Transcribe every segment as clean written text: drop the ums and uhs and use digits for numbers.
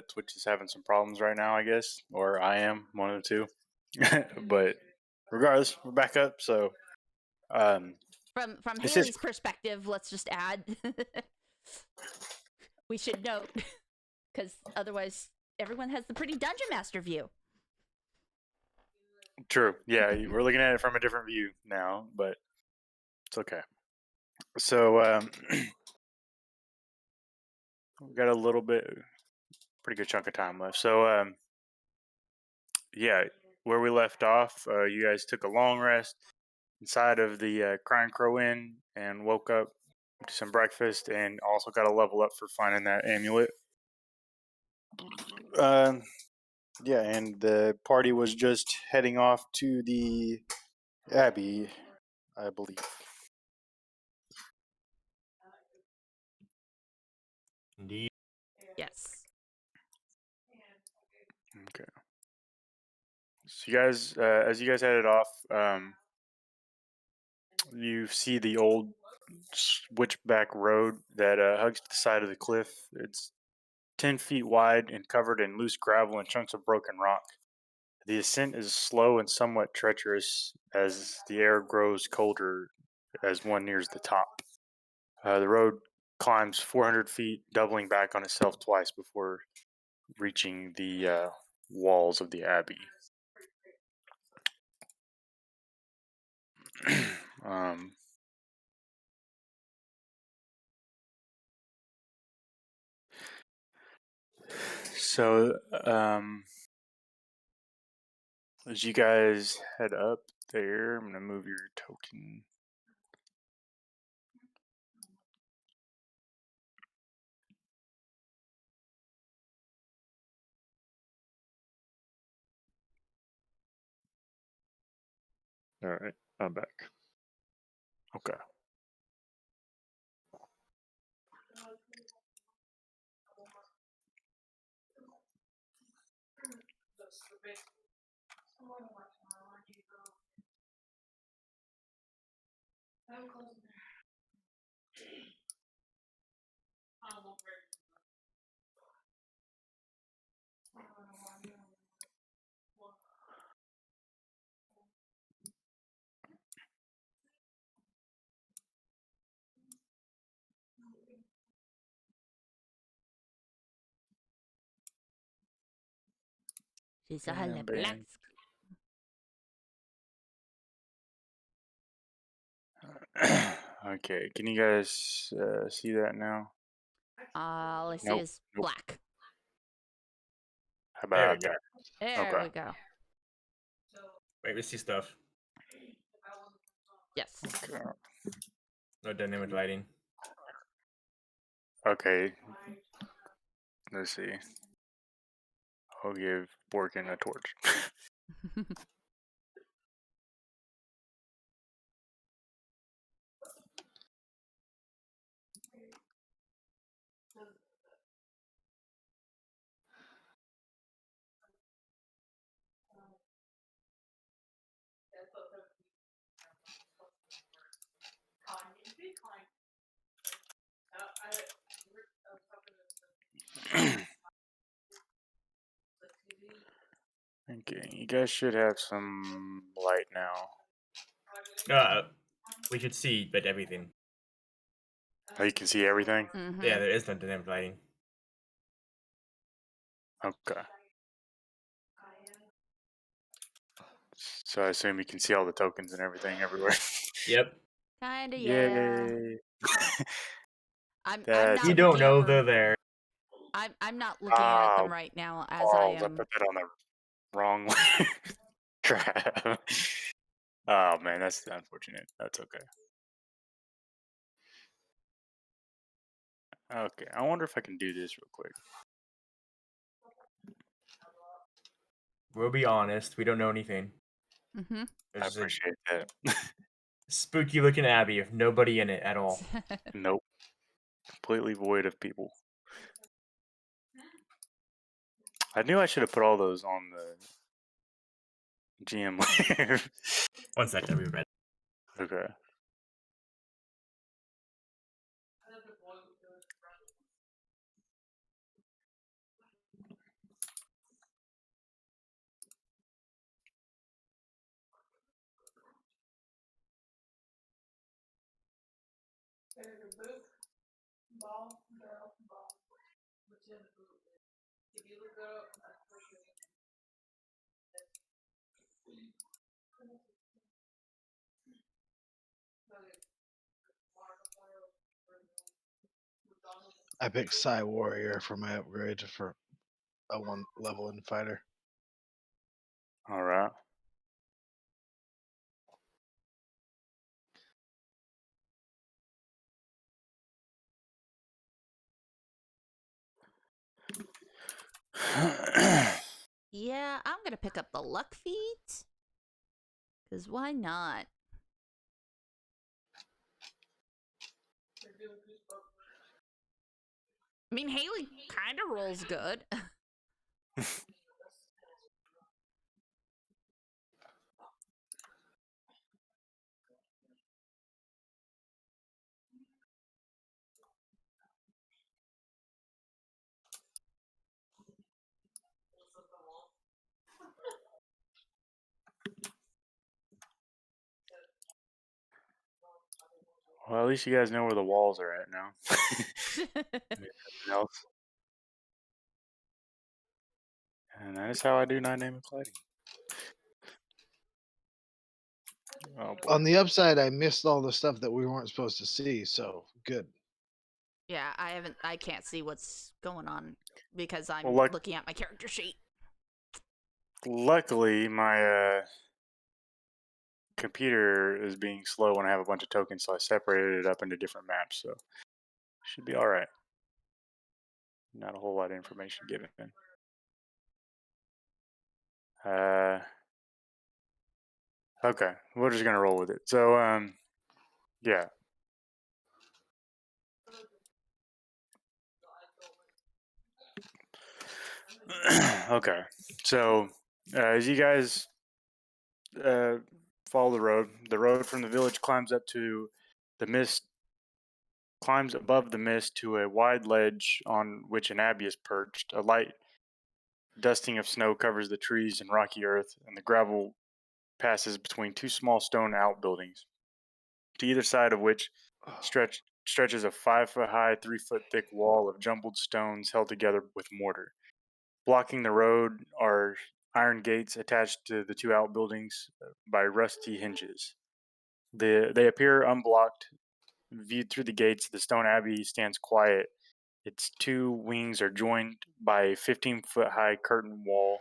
Twitch is having some problems right now, I guess, or I am one of the two. But regardless, we're back up. So, From It's Haley's just- perspective, let's just add. We should note, because otherwise everyone has the pretty dungeon master view. true. Yeah, we're looking at it from a different view now, but it's okay. So, we got a little bit, pretty good chunk of time left. So, yeah, where we left off, you guys took a long rest inside of the Crying Crow Inn and woke up to some breakfast and also got a level up for finding that amulet. Yeah, and the party was just heading off to the Abbey, I believe. Indeed. Yes. Okay. So you guys, as you guys headed off, you see the old switchback road that hugs the side of the cliff. It's 10 feet wide and covered in loose gravel and chunks of broken rock. The ascent is slow and somewhat treacherous as the air grows colder as one nears the top. The road climbs 400 feet, doubling back on itself twice before reaching the walls of the abbey. um, so, as you guys head up there, I'm going to move your token. All right, I'm back. Okay. She's Yeah, a bang. Okay, can you guys see that now? All I see Nope, is nope. black. How There we about go. that? There Okay. we go. Wait, we see stuff. Yes. Okay. No dynamic lighting. Okay. Let's see. I'll give Borkin a torch. Okay, you guys should have some light now. We should see, but everything. Oh, you can see everything? Mhm. Yeah, there is no dynamic lighting. Okay. So I assume you can see all the tokens and everything everywhere. Yep. Kinda, yeah. Yay. I'm That's not You don't looking know at they're them. there. I'm not looking at them Oh, right now as balls, I I am. put that on the wrong way. Crap. Oh man, that's unfortunate. That's okay. Okay, I wonder if I can do this real quick. We'll be honest, we don't know anything. Mhm. I There's a appreciate that. spooky looking abbey with nobody in it at all. Nope. Completely void of people. I knew I should have put all those on the GM layer. One second, we read. Okay. I picked Psy Warrior for my upgrade for a 1 level in fighter. All right. Yeah, I'm gonna pick up the luck feat. Cause why not? I mean, Haley kind of rolls good. Well, at least you guys know where the walls are at now. Anything else? And that is how I do 9 name and colliding. Oh boy. On the upside, I missed all the stuff that we weren't supposed to see, so good. Yeah, I can't see what's going on because I'm Well, looking at my character sheet. luckily, my computer is being slow when I have a bunch of tokens, so I separated it up into different maps. So should be all right. Not a whole lot of information given. Okay, we're just gonna roll with it. So yeah. Okay, so as you guys follow the road from the village climbs up to the mist, climbs above the mist to a wide ledge on which an abbey is perched. A light dusting of snow covers the trees and rocky earth, and the gravel passes between two small stone outbuildings, to either side of which stretches a 5 foot high, 3 foot thick wall of jumbled stones held together with mortar. Blocking the road are iron gates attached to the two outbuildings by rusty hinges. They appear unblocked. Viewed through the gates, the stone abbey stands quiet. Its two wings are joined by a 15-foot high curtain wall,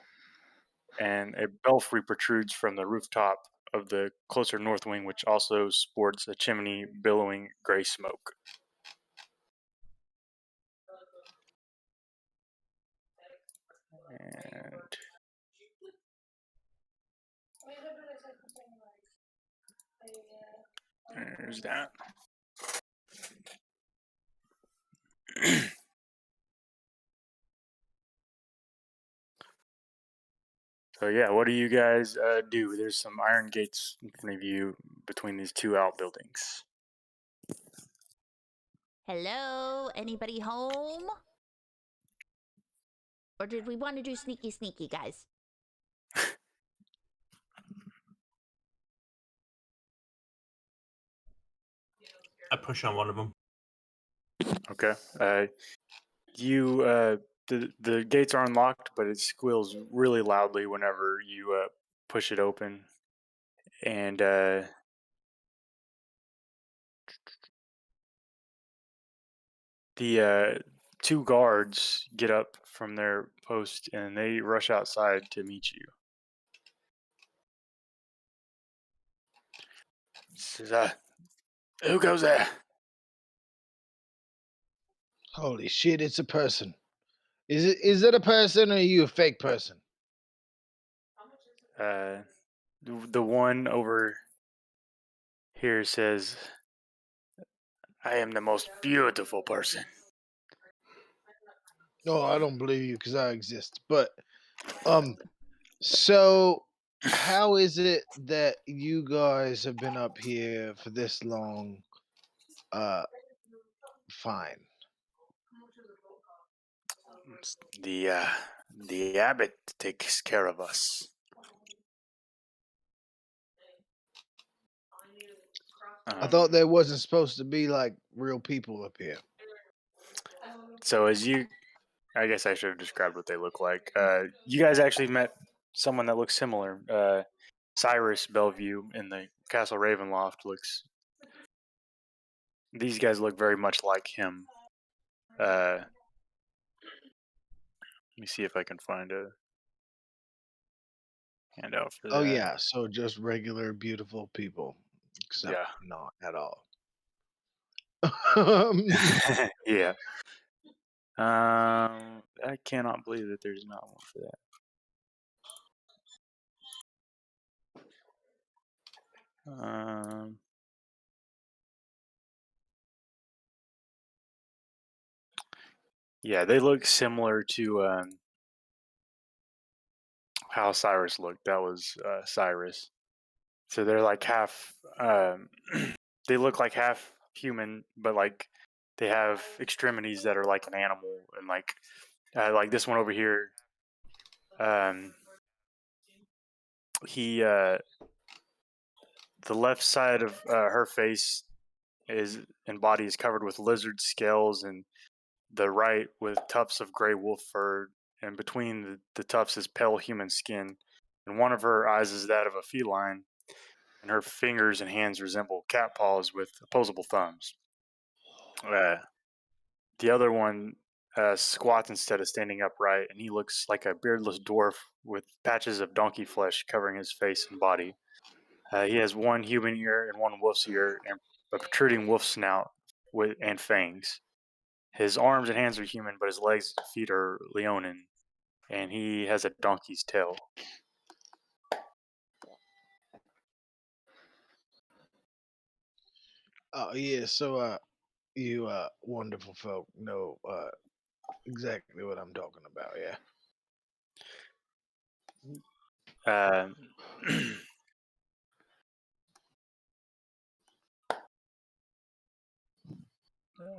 and a belfry protrudes from the rooftop of the closer north wing, which also sports a chimney billowing gray smoke. And there's that. So yeah, what do you guys do? There's some iron gates in front of you between these two outbuildings. Hello, anybody home? Or did we want to do sneaky sneaky, guys? I push on one of them. Okay. The gates are unlocked, but it squeals really loudly whenever you push it open, and the two guards get up from their post and they rush outside to meet you. Says, who goes there? Holy shit, it's a person. Is it a person or are you a fake person? The one over here says, I am the most beautiful person. No, I don't believe you because I exist. But so how is it that you guys have been up here for this long? Fine. The abbot takes care of us. I thought there wasn't supposed to be like real people up here. So as you I guess I should have described what they look like. You guys actually met someone that looks similar. Cyrus Bellevue in the Castle Ravenloft looks. These guys look very much like him. Let me see if I can find a handout for Oh that. yeah, so just regular beautiful people, except Yeah. not at all. Yeah. I cannot believe that there's not one for that. Yeah, they look similar to how Cyrus looked. That was Cyrus. So they're like half. They look like half human, but like they have extremities that are like an animal, and like this one over here. He the left side of her face is and body is covered with lizard scales, and the right with tufts of gray wolf fur, and between the tufts is pale human skin. And one of her eyes is that of a feline, and her fingers and hands resemble cat paws with opposable thumbs. Uh, the other one squats instead of standing upright, and he looks like a beardless dwarf with patches of donkey flesh covering his face and body. He has one human ear and one wolf's ear, and a protruding wolf snout and fangs. His arms and hands are human, but his legs and feet are leonin, and he has a donkey's tail. Oh yeah, so you wonderful folk know exactly what I'm talking about, yeah. Uh,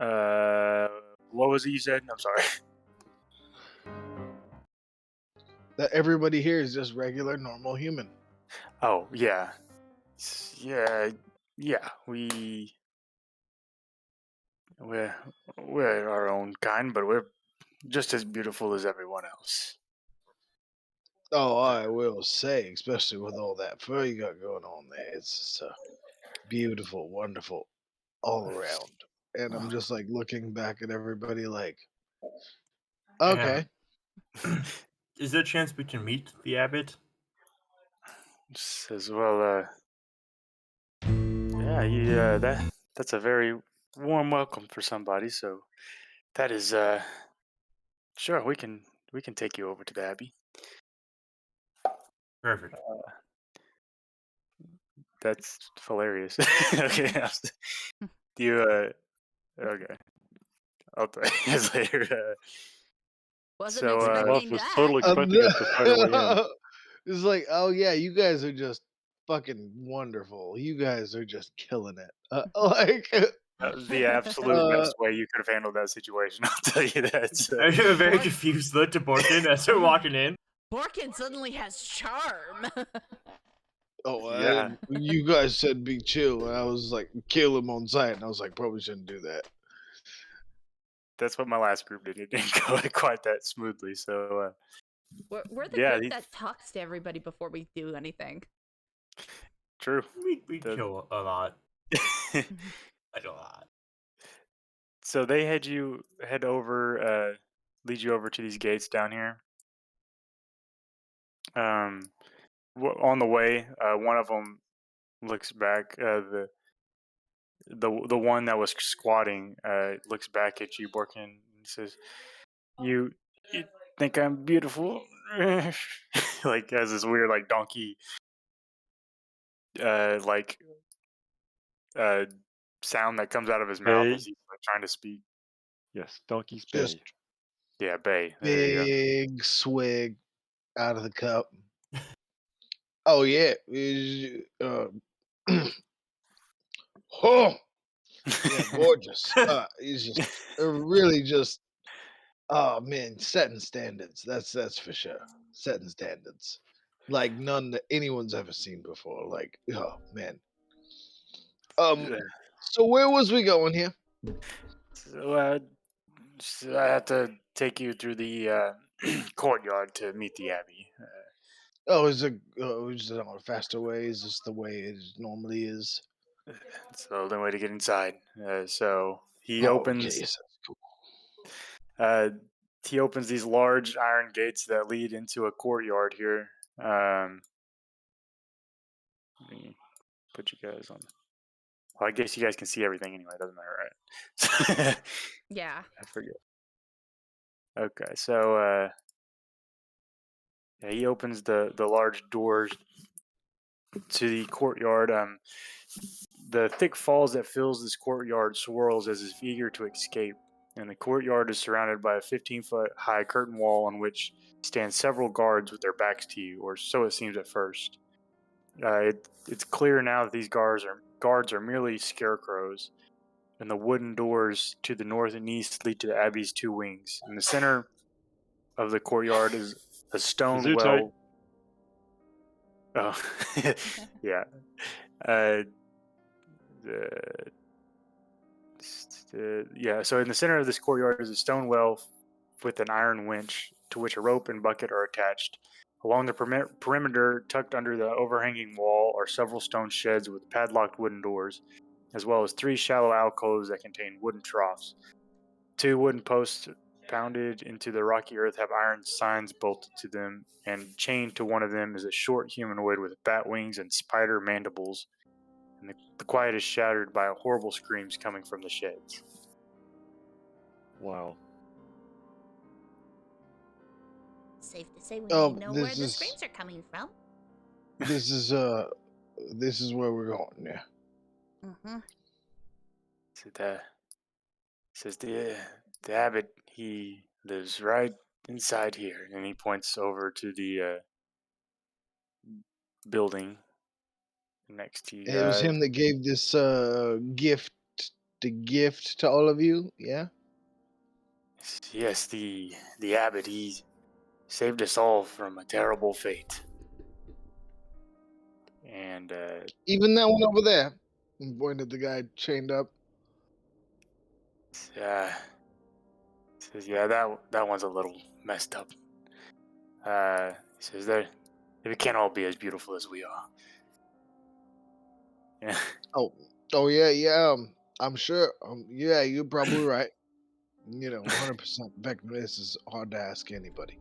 uh, what was it you said? I'm sorry. That everybody here is just regular normal human. Oh yeah, yeah. We're our own kind, but we're just as beautiful as everyone else. Oh, I will say, especially with all that fur you got going on there, it's just beautiful, wonderful all around. And I'm just like looking back at everybody like, okay. Is there a chance we can meet the abbot? Says, well, yeah, that's a very warm welcome for somebody. So that is, sure, we can take you over to the abbey. Perfect. That's hilarious. Okay, do you, okay, I'll tell you guys later. Wasn't So, expecting was that. totally expecting us to fight our way in. It's like, oh yeah, you guys are just fucking wonderful. You guys are just killing it. Like, That was the absolute best way you could have handled that situation. I'll tell you that. I have a very Bork- confused look to Borkin as we're walking in. Borkin suddenly has charm. oh, Yeah. you guys said be chill, and I was like, kill him on sight, and I was like, probably shouldn't do that. That's what my last group did. It didn't go quite that smoothly. So, We're the yeah, group that talks to everybody before we do anything. true. We The- kill a lot. Like a lot. So they head over, lead you over to these gates down here. On the way, one of them looks back. The one that was squatting looks back at you, Borkin, and says, "You think I'm beautiful?" Like has this weird like donkey like uh sound that comes out of his mouth Bay. as he's like, trying to speak. Yes, Donkey's Just Bay. Yeah, Bay. There you go. big swig out of the cup. Oh yeah, oh yeah, gorgeous. He's just really just oh man, setting standards. That's for sure. Setting standards like none that anyone's ever seen before. Like oh man. Um. Yeah. So where was we going here? So, So I have to take you through the courtyard to meet the abbey. Oh, is it on a faster way? Is this the way it normally is? It's the only way to get inside. So he Oh, okay, opens. yes, that's cool. Uh, he opens these large iron gates that lead into a courtyard here. Let me put you guys on. Well, I guess you guys can see everything anyway. It doesn't matter, right? Yeah. I forget. Okay, so yeah, he opens the large doors to the courtyard. The thick falls that fills this courtyard swirls as if eager to escape, and the courtyard is surrounded by a 15-foot high curtain wall on which stand several guards with their backs to you, or so it seems at first. It's clear now that these guards are merely scarecrows, and the wooden doors to the north and east lead to the abbey's two wings. In the center of the courtyard is a stone Zoo tight. well. Oh, yeah. Uh, the, yeah. So in the center of this courtyard is a stone well with an iron winch to which a rope and bucket are attached. Along the perimeter, tucked under the overhanging wall, are several stone sheds with padlocked wooden doors, as well as three shallow alcoves that contain wooden troughs. Two wooden posts pounded into the rocky earth have iron signs bolted to them, and chained to one of them is a short humanoid with bat wings and spider mandibles. And the quiet is shattered by horrible screams coming from the sheds. Wow. Safe to say we Oh, may know where the screams are coming from. this is this is where we're going. Yeah. Mm-hmm. So says the abbot, he lives right inside here, and he points over to the building next to you. It was him that gave this gift to all of you. Yeah. Yes, the abbot, he saved us all from a terrible fate. And Even that one over there. And pointed at the guy chained up. uh, says, yeah, that one's a little messed up. Says that we can't all be as beautiful as we are. Yeah. Oh yeah, yeah. I'm sure. Yeah, you're probably right. 100%. Effectiveness is hard to ask anybody.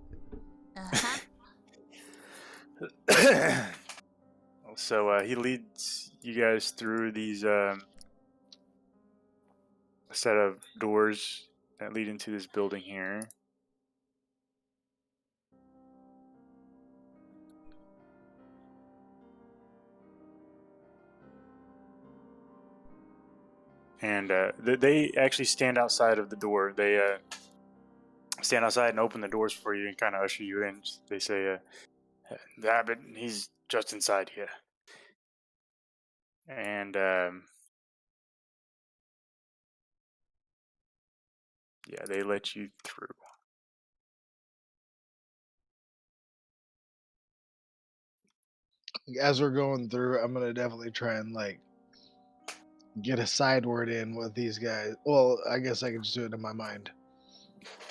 Uh-huh. So he leads you guys through these set of doors that lead into this building here. And they actually stand outside of the door. They stand outside and open the doors for you and kind of usher you in. They say, the abbot, he's just inside here. And yeah, they let you through. As we're going through, I'm gonna definitely try and get a side word in with these guys. Well, I guess I can just do it in my mind.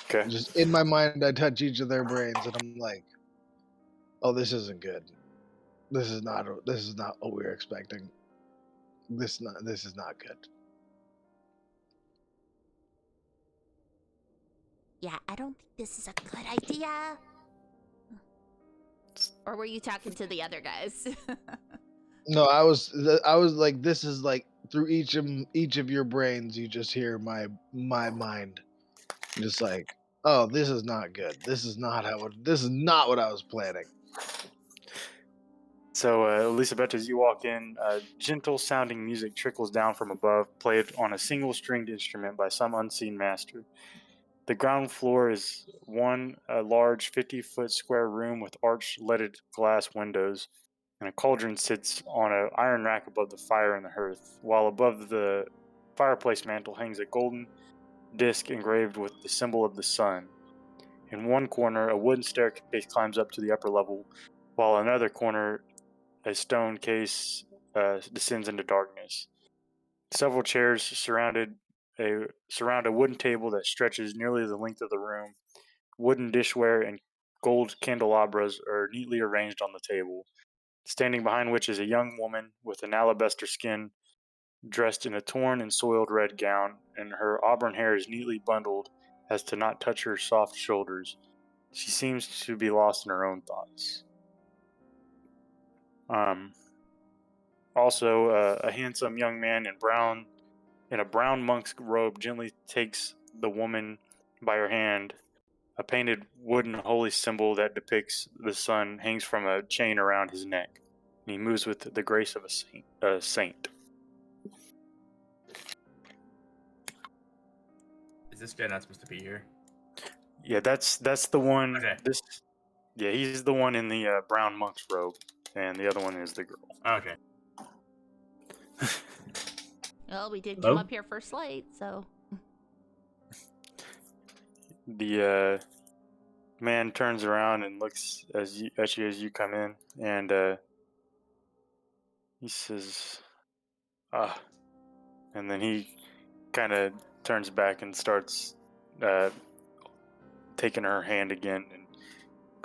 Okay. Just in my mind, I touch each of their brains, and I'm like, "Oh, this isn't good. This is not. This is not what we were expecting. This is not good." Yeah, I don't think this is a good idea. Or were you talking to the other guys? No, I was like, this is like through each of your brains, you just hear my mind, just like, "Oh, this is not good. This is not this is not what I was planning." So, Elisabeth, as you walk in, gentle sounding music trickles down from above, played on a single stringed instrument by some unseen master. The ground floor is a large 50-foot square room with arched leaded glass windows, and a cauldron sits on an iron rack above the fire in the hearth, while above the fireplace mantel hangs a golden disc engraved with the symbol of the sun. In one corner, a wooden staircase climbs up to the upper level, while in another corner, a stone case descends into darkness. Several chairs surrounded surround a wooden table that stretches nearly the length of the room. Wooden dishware and gold candelabras are neatly arranged on the table, standing behind which is a young woman with an alabaster skin, dressed in a torn and soiled red gown, and her auburn hair is neatly bundled as to not touch her soft shoulders. She seems to be lost in her own thoughts. Also, a handsome young man in a brown monk's robe gently takes the woman by her hand. A painted wooden holy symbol that depicts the sun hangs from a chain around his neck, and he moves with the grace of a saint. Is this guy not supposed to be here? Yeah, that's the one. Okay. He's the one in the brown monk's robe, and the other one is the girl. Okay. Well, we did Hello? come up here first light, so. The man turns around and looks at you as you come in, and he says, "Ah," and then he kind of turns back and starts taking her hand again, and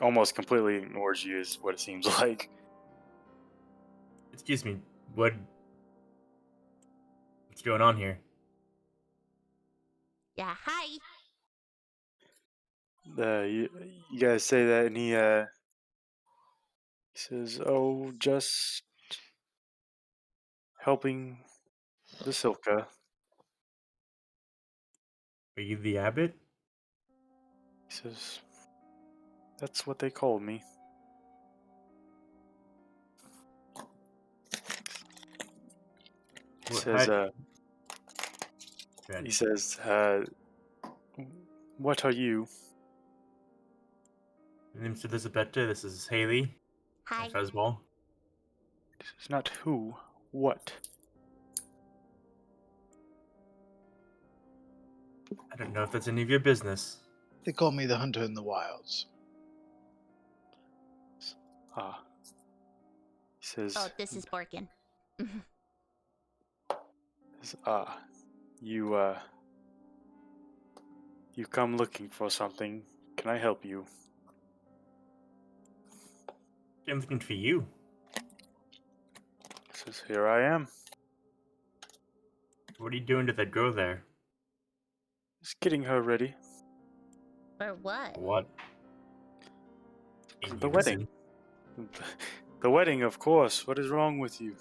almost completely ignores you, is what it seems like. Excuse me. What's going on here? Yeah, hi. You guys say that, and he says, "Oh, just helping the Silka." Are you the abbot? He says, "That's what they called me." He What, says, Go he ahead. says, "What are you?" My name's Elizabeth. This is Haley. Hi. Fuzzball. He says, "Not who, what?" I don't know if that's any of your business. They call me the hunter in the wilds. Ah. He says, Oh, this is Borkin. You you come looking for something. Can I help you?" I'm looking for you. He says, "Here I am. What are you doing to that girl there? Just getting her ready For what? What? for In the wedding." The wedding, of course. What is wrong with you?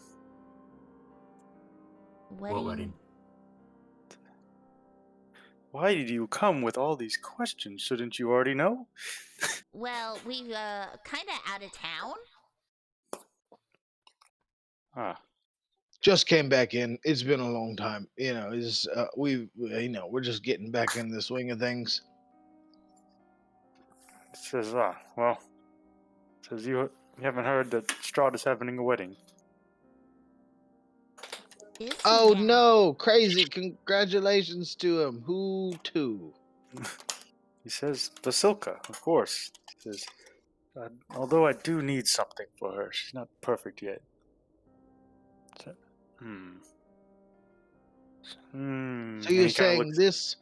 Wedding. What wedding? Why did you come with all these questions? Shouldn't you already know? Well, we kind of out of town. Ah, Just came back in. It's been a long time. We're just getting back in the swing of things. it says, well, it says you haven't heard that Strahd is having a wedding. Is he Oh now? no, crazy! Congratulations to him. Who to? He says, the Silka, of course. He says, although I do need something for her. She's not perfect yet. So, So and you're he kind of saying looks. this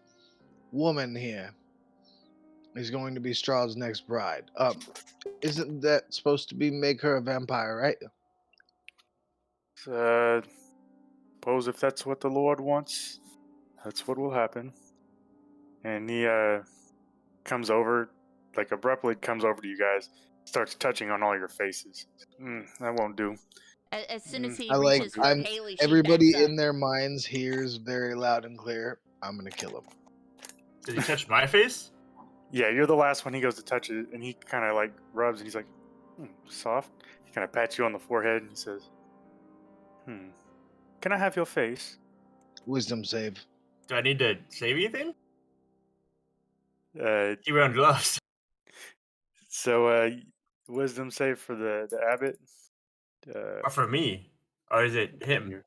woman here is going to be Strahd's next bride? Isn't that supposed to be make her a vampire, right? Suppose if that's what the Lord wants, that's what will happen. And he comes over, like abruptly comes over to you guys, starts touching on all your faces. That won't do. As soon as he I like. reaches for I'm. Haley, she Everybody backs up. in their minds hears very loud and clear. I'm gonna kill him. Did he touch my face? Yeah, you're the last one he goes to touch it, and he kind of like rubs, and he's like, soft. He kind of pats you on the forehead, and he says, can I have your face? Wisdom save. Do I need to save anything? Uh, You wearing gloves. so wisdom save for the abbot. Or for me? Or is it him? You.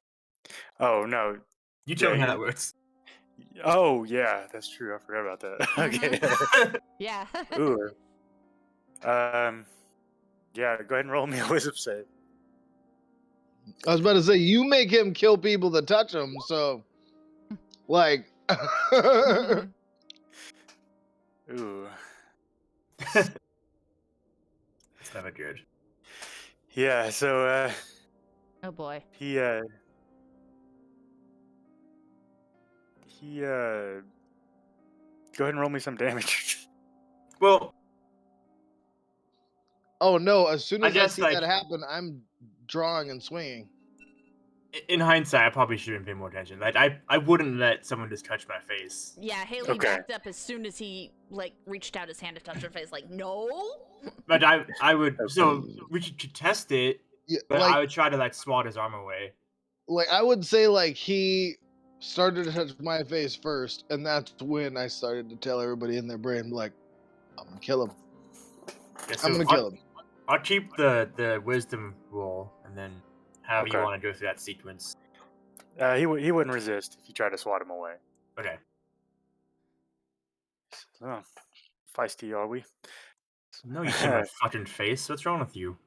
Oh no. You tell me Yeah, how that works. Oh yeah, that's true. I forgot about that. Okay. Yeah. Ooh. Yeah. Go ahead and roll me a wisdom save. I was about to say you make him kill people that touch him. So, like, Ooh. It's never good. Yeah, so Oh boy. he go ahead and roll me some damage. Well, Oh no! As soon I as I guess, see like, that happen, I'm drawing and swinging. in hindsight, I probably shouldn't pay more attention. Like, I wouldn't let someone just touch my face. Yeah, Haley Okay. backed up as soon as he like reached out his hand to touch her face. Like, no. But I would. So Okay. we could test it, Yeah, but I would try to like swat his arm away. like I would say, like he started to touch my face first, and that's when I started to tell everybody in their brain, like, I'm gonna kill him. Yeah, I'm gonna kill him. I'll keep the wisdom roll, and then however you Okay. want to go through that sequence. He wouldn't resist if you try to swat him away. Okay. Oh, feisty are we? No, you see my fucking face. What's wrong with you?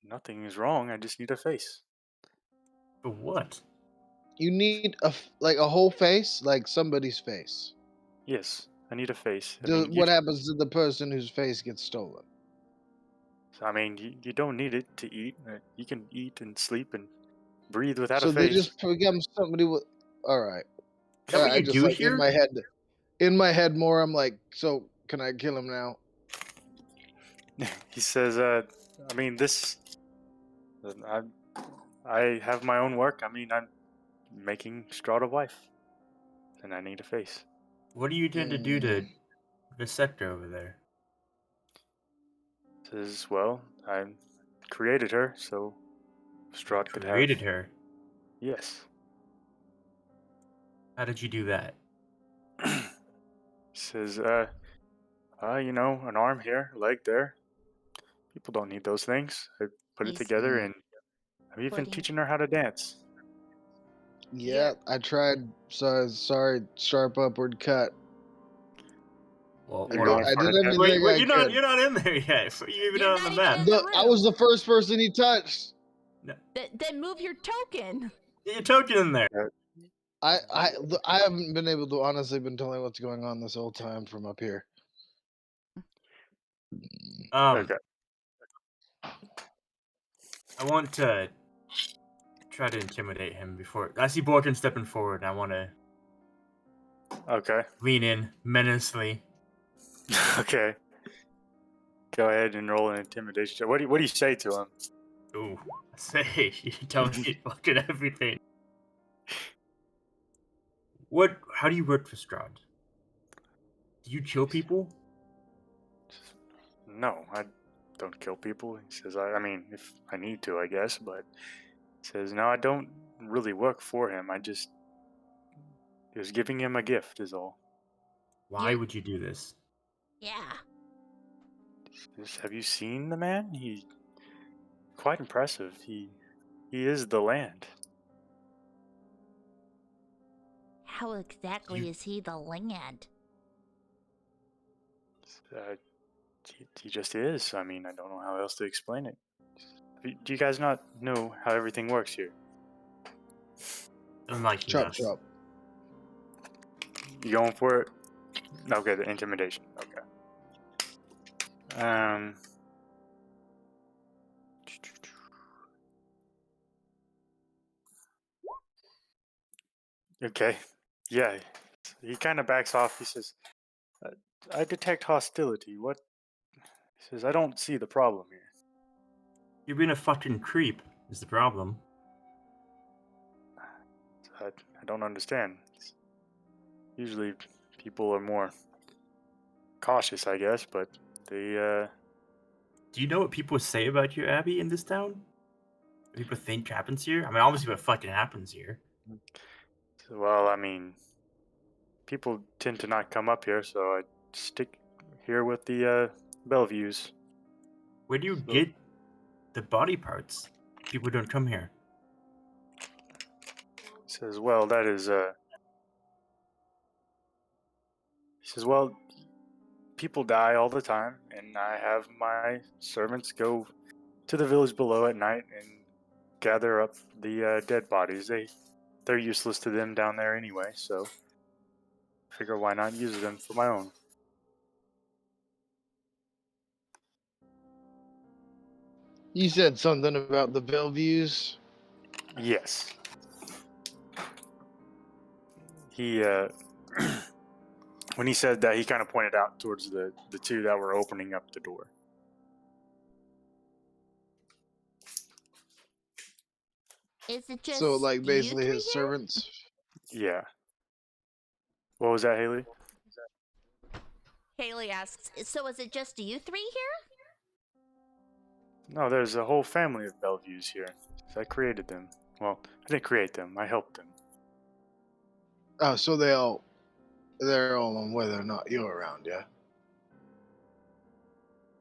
Nothing is wrong. I just need a face. For what? You need like a whole face, like somebody's face. Yes, I need a face. I mean, What happens to the person whose face gets stolen? you don't need it to eat. You can eat and sleep and breathe without a So they face. just become somebody with. All right. Is that what I you just do like here? in my head more. I'm like, so can I kill him now? He says, this. I, I have my own work. I'm making Strahd a wife, and I need a face. What do you intend to do to the sector over there? Says, well, I created her, so Strahd could have. Created her. Yes. How did you do that? Says, an arm here, a leg there. People don't need those things. I put it He's- together, and I'm even Putting- teaching her how to dance. Yeah, I tried. Sorry, sharp upward cut. Well, You're hold going on. I for did the everything Wait, I you're could. not in there yet. You're even You're on the not map. even in the I was room. the first person he touched. Then move your token. Get your token in there. I haven't been able to honestly been telling what's going on this whole time from up here. Okay. I want to try to intimidate him before I see Borkin stepping forward. And I want to Okay. lean in menacingly. Okay. Go ahead and roll an intimidation check. What do you say to him? Ooh, say you tell me fucking everything. What? How do you work for Strahd? Do you kill people? No, I don't kill people. He says, if I need to, I guess, but he says, no, I don't really work for him. I just was giving him a gift is all. Why would you do this? Yeah. Have you seen the man? He quite impressive. He is the land. How exactly is he the land? He just is. I don't know how else to explain it. Do you guys not know how everything works here? Unlike he Chop does. chop. You going for it? Okay, the intimidation. Okay. Okay. Yeah. He kind of backs off. He says, I detect hostility. What? He says, I don't see the problem here. You're being a fucking creep. Is the problem? I don't understand. Usually people are more cautious, I guess, but they, Do you know what people say about your abbey in this town? What people think happens here? Obviously, what fucking happens here. well, people tend to not come up here, so I stick here with the Bellevues. Where do you So- get the body parts? People don't come here. He says, well, that is, he says, well, people die all the time, and I have my servants go to the village below at night and gather up the dead bodies. They they're useless to them down there anyway, so figure why not use them for my own. You said something about the Belleviews. Yes. He when he said that, he kind of pointed out towards the two that were opening up the door. Is it just So, like, you basically three his here? servants. Yeah. What was that, Haley? Haley asks, so is it just you three here? No, there's a whole family of Bellevues here. I created them. Well, I didn't create them. I helped them. Oh, so they're all on whether or not you're around, yeah.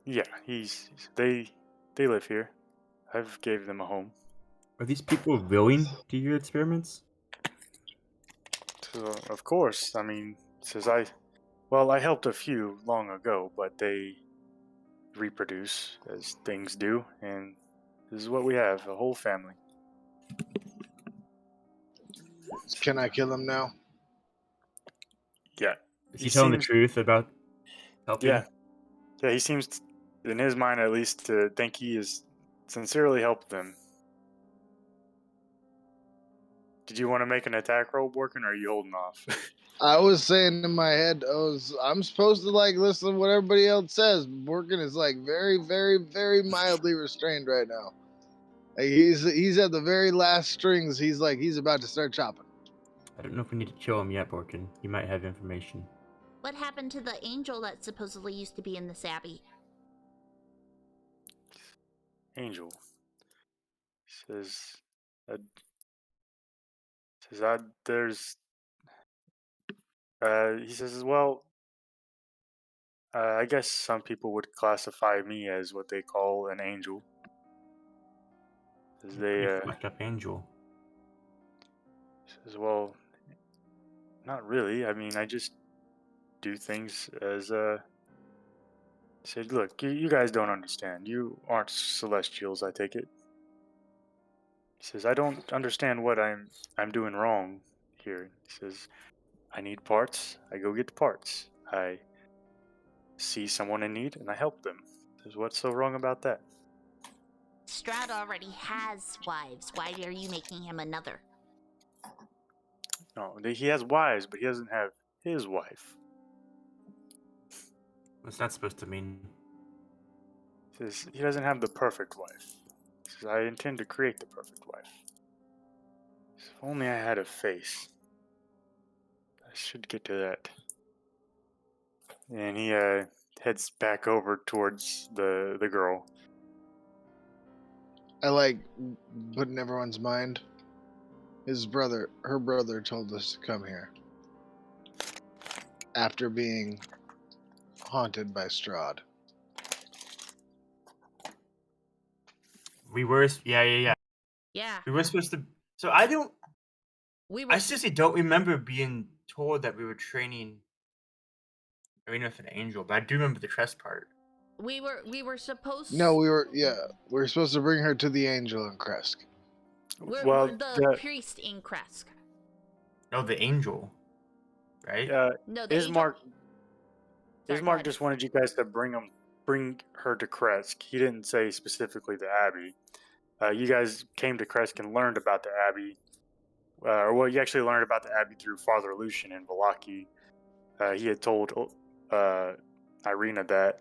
Yeah, they live here. I've gave them a home. Are these people willing to do your experiments? So, of course, I mean, I helped a few long ago, but they reproduce as things do, and this is what we have, a whole family. Can I kill him now? Yeah. Is He he telling the seems truth about helping? Yeah. Yeah, he seems in his mind at least to think he has sincerely helped them. Did you want to make an attack roll, Borkin, or are you holding off? I was saying in my head, I'm supposed to like listen to what everybody else says. Morgan is like very, very, very mildly restrained right now. Like, he's at the very last strings. He's about to start chopping. I don't know if we need to kill him yet, Borkin. He might have information. What happened to the angel that supposedly used to be in this abbey? Angel says, uh, says I, there's, he says, well, I guess some people would classify me as what they call an angel. Says Pretty they, fucked up angel. says, well, not really. I mean, I just do things as, said, look, you guys don't understand. You aren't celestials, I take it. He says, I don't understand what I'm doing wrong here. He says, I need parts. I go get the parts. I see someone in need and I help them. He says, what's so wrong about that? Strahd already has wives. Why are you making him another? No, he has wives, but he doesn't have his wife. What's that supposed to mean? He says, he doesn't have the perfect wife. He says, I intend to create the perfect wife. He says, if only I had a face. I should get to that. And he heads back over towards the girl. I like put in everyone's mind. Her brother told us to come here after being haunted by Strahd. We were, yeah. Yeah, We were supposed to. So I don't. we were. I seriously don't remember being told that we were training Arena with an angel, but I do remember the trust part. We were supposed. No, we were supposed to bring her to the angel in Kresk. We're the priest in Kresk. No, the angel, right? No, the angel. Ismark Sorry, go Ismark ahead. just wanted you guys to bring her to Kresk. He didn't say specifically the Abbey. You guys came to Kresk and learned about the Abbey. You actually learned about the Abbey through Father Lucian in Valaki. He had told Irina that,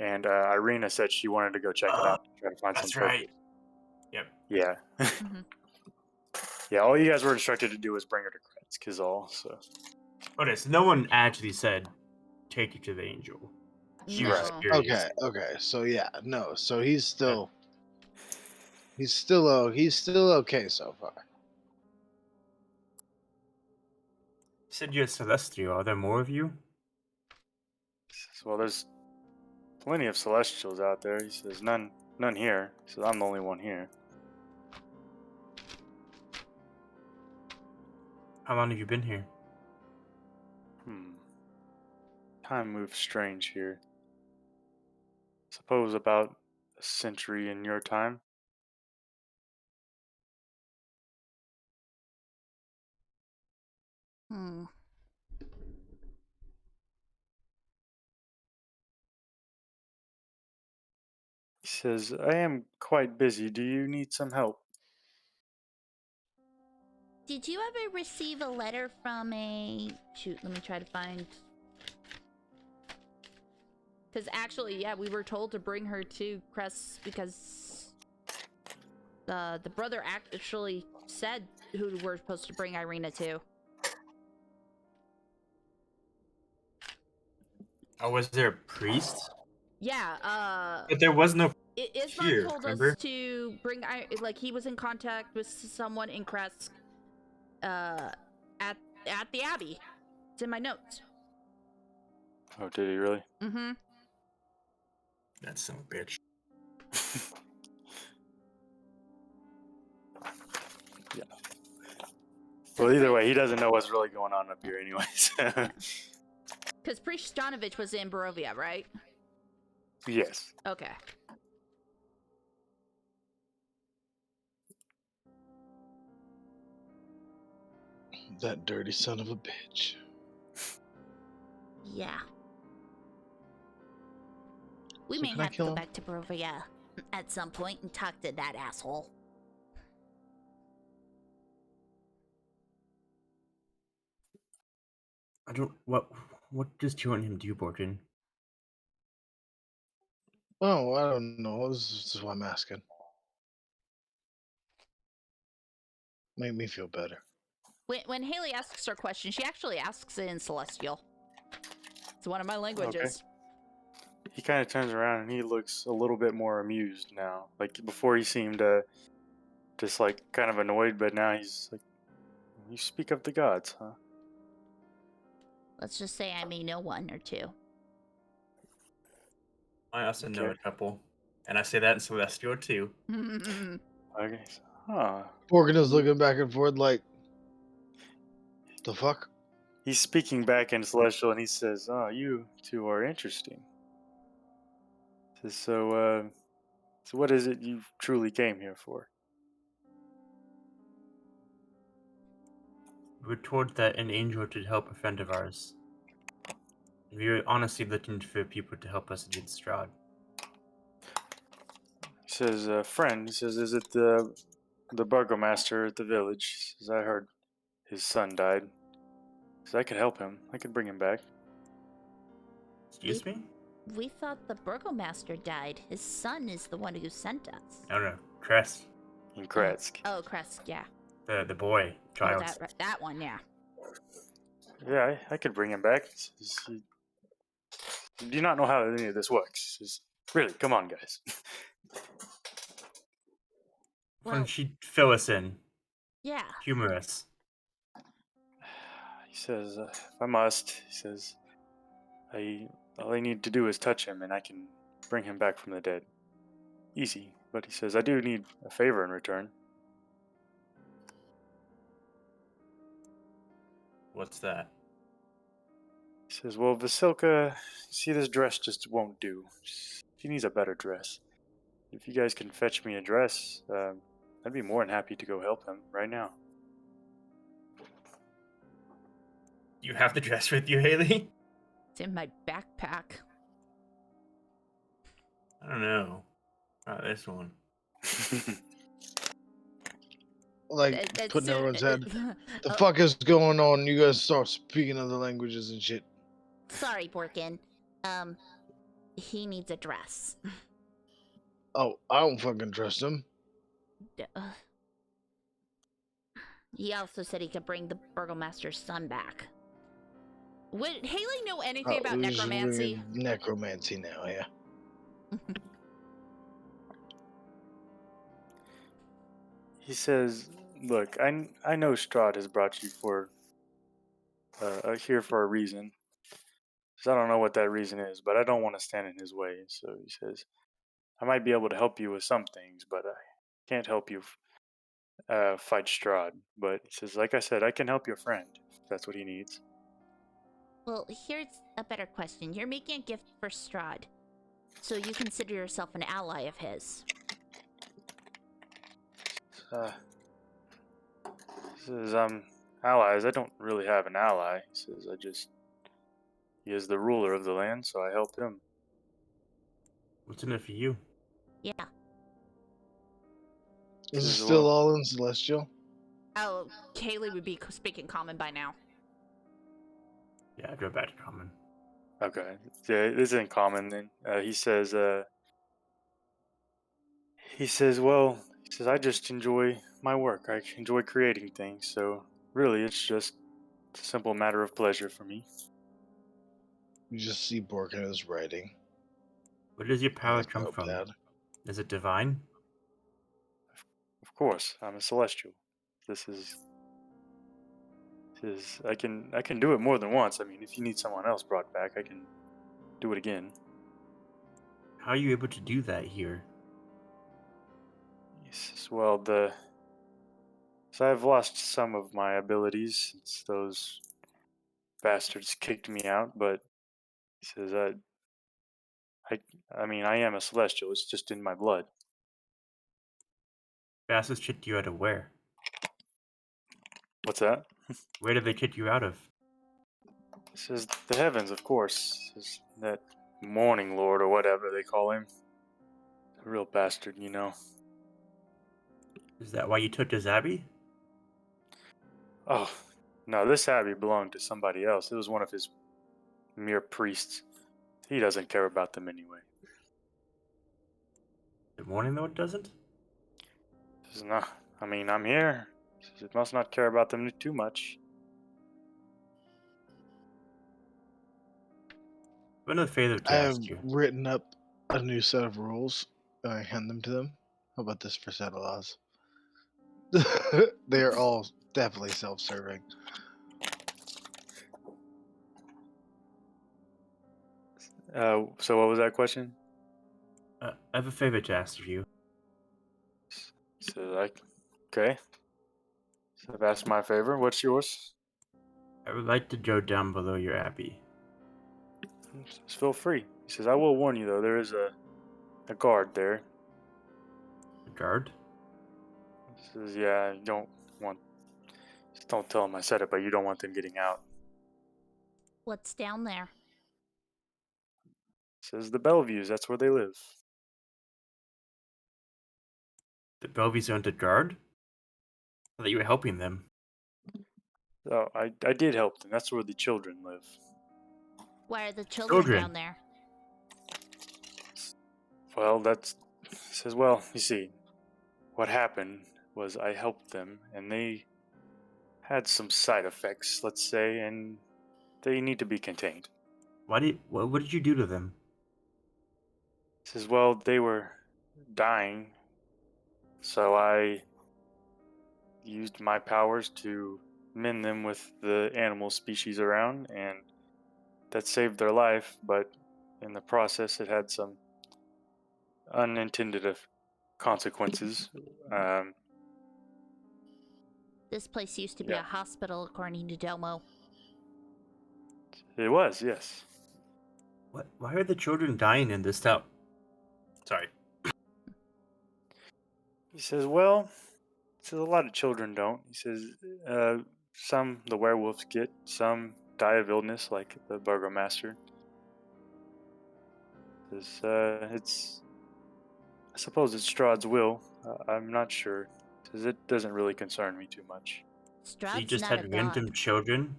and Irina said she wanted to go check it out and try to find some That's right. purpose. Yep. Yeah. Mhm. Yeah, all you guys were instructed to do was bring her to Kresk, is all. So. Okay, so no one actually said, take you to the angel. She was just No. curious. Okay. So yeah, no. So he's still okay so far. You said you're a celestial. Are there more of you? Well, there's plenty of celestials out there. He says none here. He says I'm the only one here. How long have you been here? Time moves strange here. Suppose about a century in your time. Hmm. He says, I am quite busy. Do you need some help? Did you ever receive a letter from a... Shoot, let me try to find... Because actually, yeah, we were told to bring her to Crest because... the brother actually said who we're supposed to bring Irina to. Oh, was there a priest? Yeah, But there was no Ismar here, told remember? us to bring... Like, he was in contact with someone in Crest, at the Abbey. It's in my notes. Oh, did he really? Mm-hmm. That son of a bitch. Yeah. Well, either way, he doesn't know what's really going on up here, anyways. Because Priest Stanovich was in Barovia, right? Yes. Okay. That dirty son of a bitch. Yeah. We So may can I have to kill go him? back to Barovia at some point and talk to that asshole. I don't. What does you want him to do, Borton? Oh, I don't know. This is why I'm asking. Make me feel better. When Haley asks her question, she actually asks it in Celestial. It's one of my languages. He kind of turns around and he looks a little bit more amused now. Like before, he seemed just like kind of annoyed, but now he's like, "You speak of the gods, huh?" Let's just say I may know one or two. I also know a Okay. couple, and I say that in Celestial too. Okay. Huh. Morgan is looking back and forth like, the fuck? He's speaking back in Celestial, and he says, "Oh, you two are interesting." Says, so what is it you truly came here for? We were told that an angel would help a friend of ours. We were honestly looking for people to help us against Strahd. He says, "Friend," he says, "is it the burgomaster at the village?" He says, "I heard his son died." He says, "I could help him. I could bring him back." Excuse me? We thought the burgomaster died. His son is the one who sent us. No, Crest. In Kratsk. Oh, Kresk, yeah. The boy, Oh, child. that one, yeah. Yeah, I could bring him back. He says, "Do you not know how any of this works?" He says, "Really, come on, guys." Why Well, don't you fill us in? yeah. Humor us. He says, "If I must," he says, all I need to do is touch him, and I can bring him back from the dead. Easy." But he says, "I do need a favor in return." What's that? He says, "Well, Vasilka, see, this dress just won't do. She needs a better dress. If you guys can fetch me a dress, I'd be more than happy to go help him right now." You have the dress with you, Haley? It's in my backpack. I don't know. Not this one. Like, It's putting soon- everyone's head. The Oh, fuck is going on? You guys start speaking other languages and shit. Sorry, Borkin. He needs a dress. Oh, I don't fucking trust him. He also said he could bring the burgomaster's son back. Would Haley know anything about Who's necromancy? bringing necromancy now, yeah. He says, "Look, I know Strahd has brought you here for a reason. So I don't know what that reason is, but I don't want to stand in his way." So he says, "I might be able to help you with some things, but I can't help you fight Strahd." But he says, "Like I said, I can help your friend if that's what he needs." Well, here's a better question. You're making a gift for Strahd, so you consider yourself an ally of his. He says, allies. I don't really have an ally. He says, he is the ruler of the land, so I helped him. What's in it for you? Yeah. Is it Says, still well, all in Celestial? Oh, Kaylee would be speaking common by now. Yeah, I drove back to common. okay. Yeah, this isn't common then. He says, I just enjoy my work. I enjoy creating things. So really, it's just a simple matter of pleasure for me. You just see Borka's writing. Where does your power That's come not from? bad. Is it divine? Of course, I'm a celestial. This is I can do it more than once. I mean, if you need someone else brought back, I can do it again. How are you able to do that here? He says, well, so I've lost some of my abilities since those bastards kicked me out, but he says I I mean I am a celestial. It's just in my blood. Bastards kicked you out of where? What's that? Where did they kick you out of? He says the heavens, of course. He says that morning lord or whatever they call him. A real bastard, you know. Is that why you took to Zabby? Oh, no, this abbey belonged to somebody else. It was one of his mere priests. He doesn't care about them anyway. The morning though it doesn't? He says, no, I mean, I'm here. He says, it must not care about them too much. I've another favor I to have ask you. written up a new set of rules. And I hand them to them. How about this for set of laws? They are all definitely self-serving. So what was that question? I have a favor to ask of you. So like, okay. So I've asked my favor. What's yours? I would like to go down below your abbey. Just feel free. He says, I will warn you though, there is a guard there. A guard? He says, yeah, you don't want, just don't tell him I said it, but you don't want them getting out. What's down there? He says, the Bellevues, that's where they live. The Belvies aren't a guard? I thought you were helping them. Oh, I did help them. That's where the children live. Why are the children Children? down there? Well, he says, well, you see, what happened was I helped them, and they had some side effects, let's say, and they need to be contained. What did you do to them? He says, well, they were dying, so I used my powers to mend them with the animal species around, and that saved their life, but in the process, it had some unintended consequences. This place used to be Yeah. a hospital, according to Domo. It was, yes. What? Why are the children dying in this town? Sorry. He says, well, he says a lot of children don't. He says some the werewolves get, some die of illness, like the burgomaster. He says, I suppose it's Strahd's will. I'm not sure. He says it doesn't really concern me too much. So you Strahd's just not a had god. random children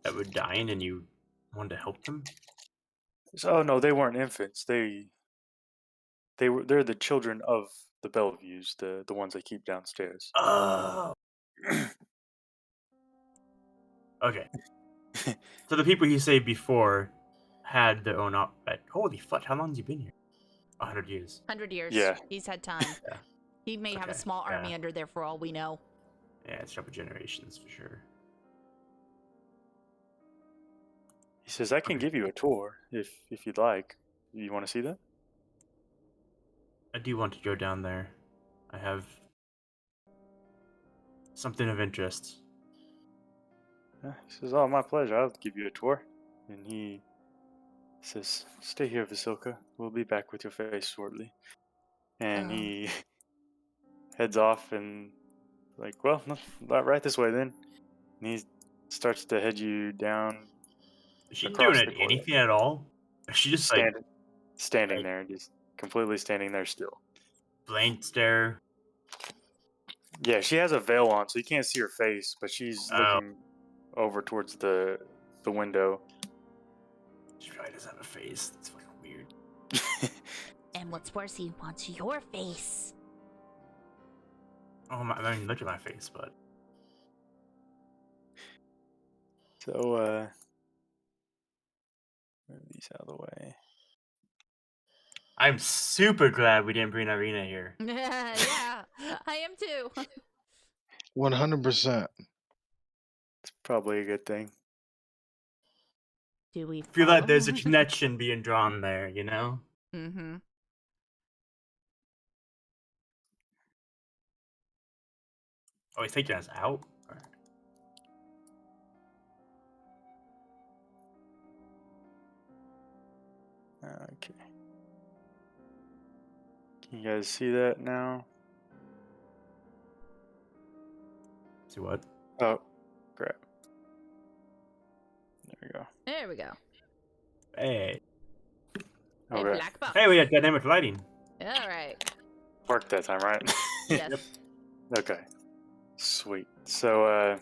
that were dying and you wanted to help them? He says, oh no, they weren't infants. They're the children of the Bellevues, the ones they keep downstairs. Oh. Okay. So the people he saved before had their own holy fuck, how long has he been here? 100 years. 100 years. Yeah. He's had time. Yeah. He may have a Okay, small army yeah. under there for all we know. Yeah, it's a couple generations for sure. He says I can Okay. give you a tour if you'd like. You want to see that? I do want to go down there. I have something of interest. Yeah, he says, oh, my pleasure. I'll give you a tour. And he says, stay here, Vasilka. We'll be back with your face shortly. And he heads off and like, well, no, right this way then. And he starts to head you down Is she across doing the courtyard. anything at all? Is she just like Standing like- there, just completely standing there still. blank stare? Yeah, she has a veil on, so you can't see her face, but she's Oh. looking over towards the window. She probably doesn't have a face. That's fucking weird. And what's worse, he wants your face. Oh my! I mean, look at my face, but So, move these out of the way. I'm super glad we didn't bring Irina here. Yeah, I am too. 100%. It's probably a good thing. Do we I feel like there's a follow? connection being drawn there, you know? Mm-hmm. Oh, he's taking us out? Or- Okay. Can you guys see that now? See what? Oh, crap. There we go. There we go. Hey. A Okay. black box. Hey, we got dynamic lighting. All right. Worked that time, right? Yes. Yep. Okay. Sweet. So,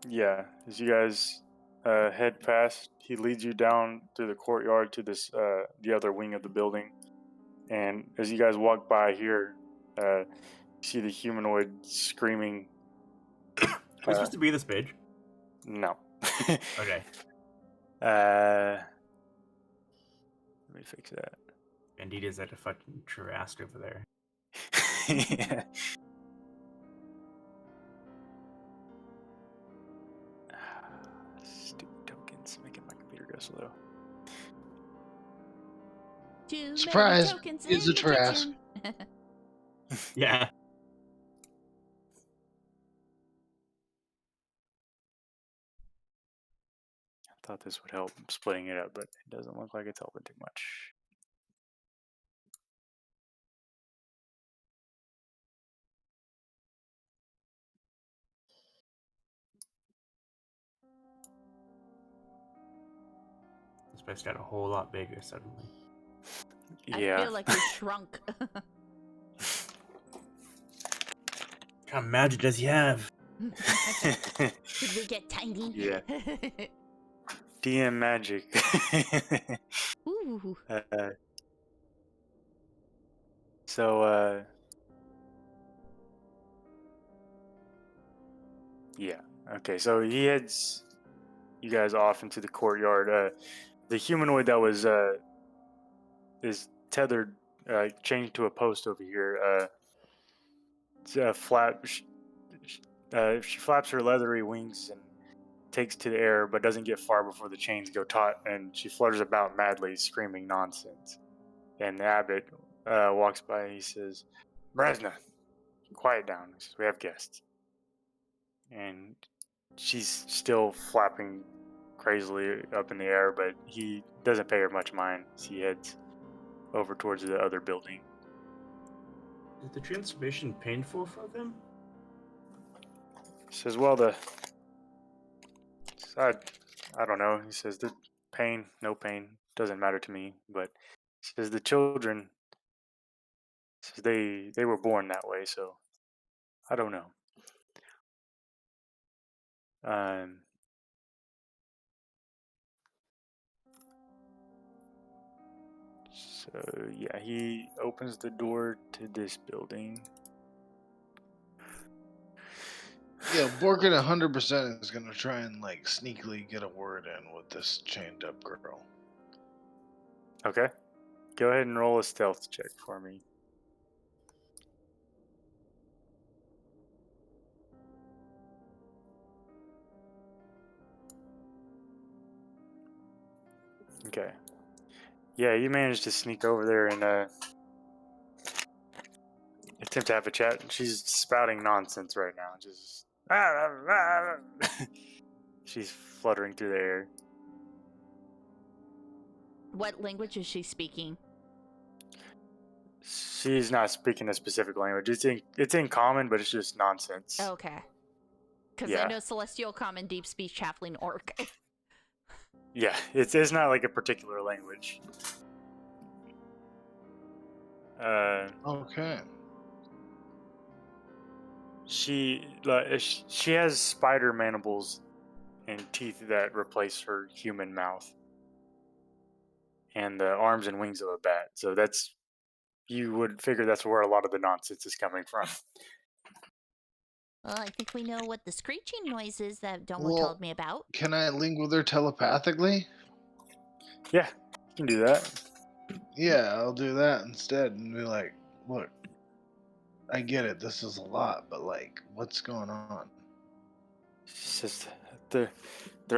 yeah, as you guys head past, he leads you down through the courtyard to this the other wing of the building. And as you guys walk by here, you see the humanoid screaming. Are we supposed to be this page? No. Okay. Let me fix that. Indeed, is that a fucking Trask over there? Yeah. Stupid tokens making my computer go slow. Too many Surprise, tokens it's in a the trash. kitchen. Yeah. I thought this would help splitting it up, but it doesn't look like it's helping too much. This place got a whole lot bigger suddenly. Yeah. I feel like we shrunk. What kind of magic does he have? Did we get tiny? Yeah. DM magic. Ooh. So, yeah. Okay, so he heads you guys off into the courtyard. The humanoid that was is tethered, chained to a post over here. She flaps her leathery wings and takes to the air, but doesn't get far before the chains go taut, and she flutters about madly, screaming nonsense. And the abbot walks by and he says, "Bresna, quiet down. He says, we have guests." And she's still flapping crazily up in the air, but he doesn't pay her much mind as he heads over towards the other building. Is the transformation painful for them? He says, "Well, I don't know." He says, "The pain, no pain, doesn't matter to me." But he says the children, says they were born that way, so I don't know. Um, so yeah, he opens the door to this building. Yeah, Borkin 100% is going to try and, like, sneakily get a word in with this chained up girl. Okay, go ahead and roll a stealth check for me. Okay. Yeah, you managed to sneak over there and attempt to have a chat. She's spouting nonsense right now. Just she's fluttering through the air. What language is she speaking? She's not speaking a specific language. It's in common, but it's just nonsense. Okay. Because I Yeah. know Celestial Common, Deep Speech, Halfling, Orc. Yeah, it's not like a particular language. Okay. She has spider mandibles and teeth that replace her human mouth, and the arms and wings of a bat. So you would figure that's where a lot of the nonsense is coming from. Well, I think we know what the screeching noise is that Domo Well, told me about. Can I link with her telepathically? Yeah, you can do that. Yeah, I'll do that instead and be like, look, I get it, this is a lot, but like, what's going on? She says they're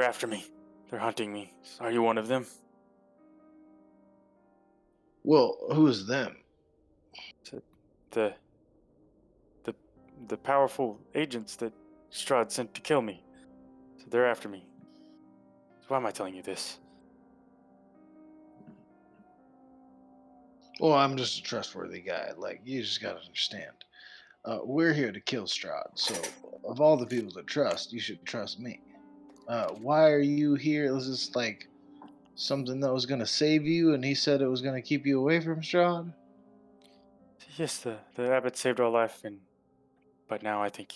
after me. They're hunting me. Are you one of them? Well, who is them? So the the the powerful agents that Strahd sent to kill me. So they're after me. So why am I telling you this? Well, I'm just a trustworthy guy. Like, you just gotta understand. We're here to kill Strahd, so of all the people to trust, you should trust me. Why are you here? Was this like something that was gonna save you, and he said it was gonna keep you away from Strahd? Yes, the abbot saved our life, but now I think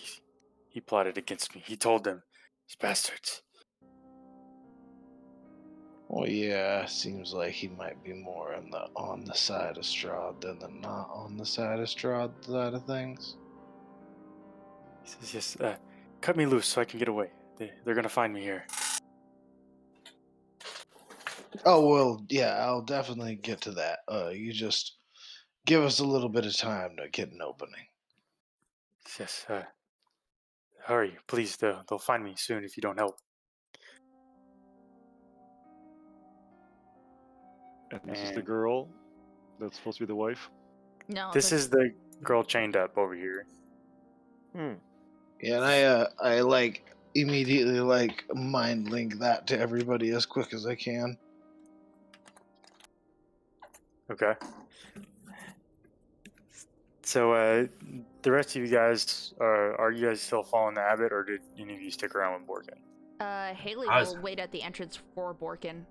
he plotted against me. He told them, these bastards. Well, yeah, seems like he might be more on the side of Strahd than the not on the side of Strahd side of things. He says, yes, cut me loose so I can get away. They're gonna find me here. Oh well, yeah, I'll definitely get to that. You just give us a little bit of time to get an opening. Yes, hurry, please. They'll find me soon if you don't help. And this is the And girl that's supposed to be the wife. No, this is the girl chained up over here. Hmm. Yeah, and I like immediately like mind link that to everybody as quick as I can. Okay. So, the rest of you guys, are you guys still following the abbot, or did any of you stick around with Borkin? Haley I was- will wait at the entrance for Borkin.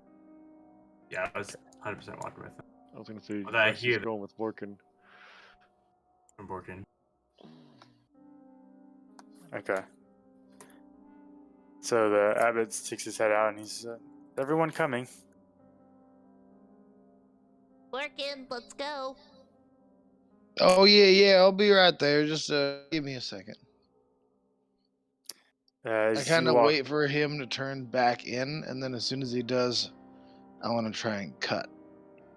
Yeah, I was 100% walking with him. I was gonna say Although I Rex hear is that- going with Borkin. From Borkin. Okay. So the abbot sticks his head out and he's, everyone coming? Borkin, let's go. Oh yeah, I'll be right there. Just give me a second. I As kind you of walk, wait for him to turn back in, and then as soon as he does, I want to try and cut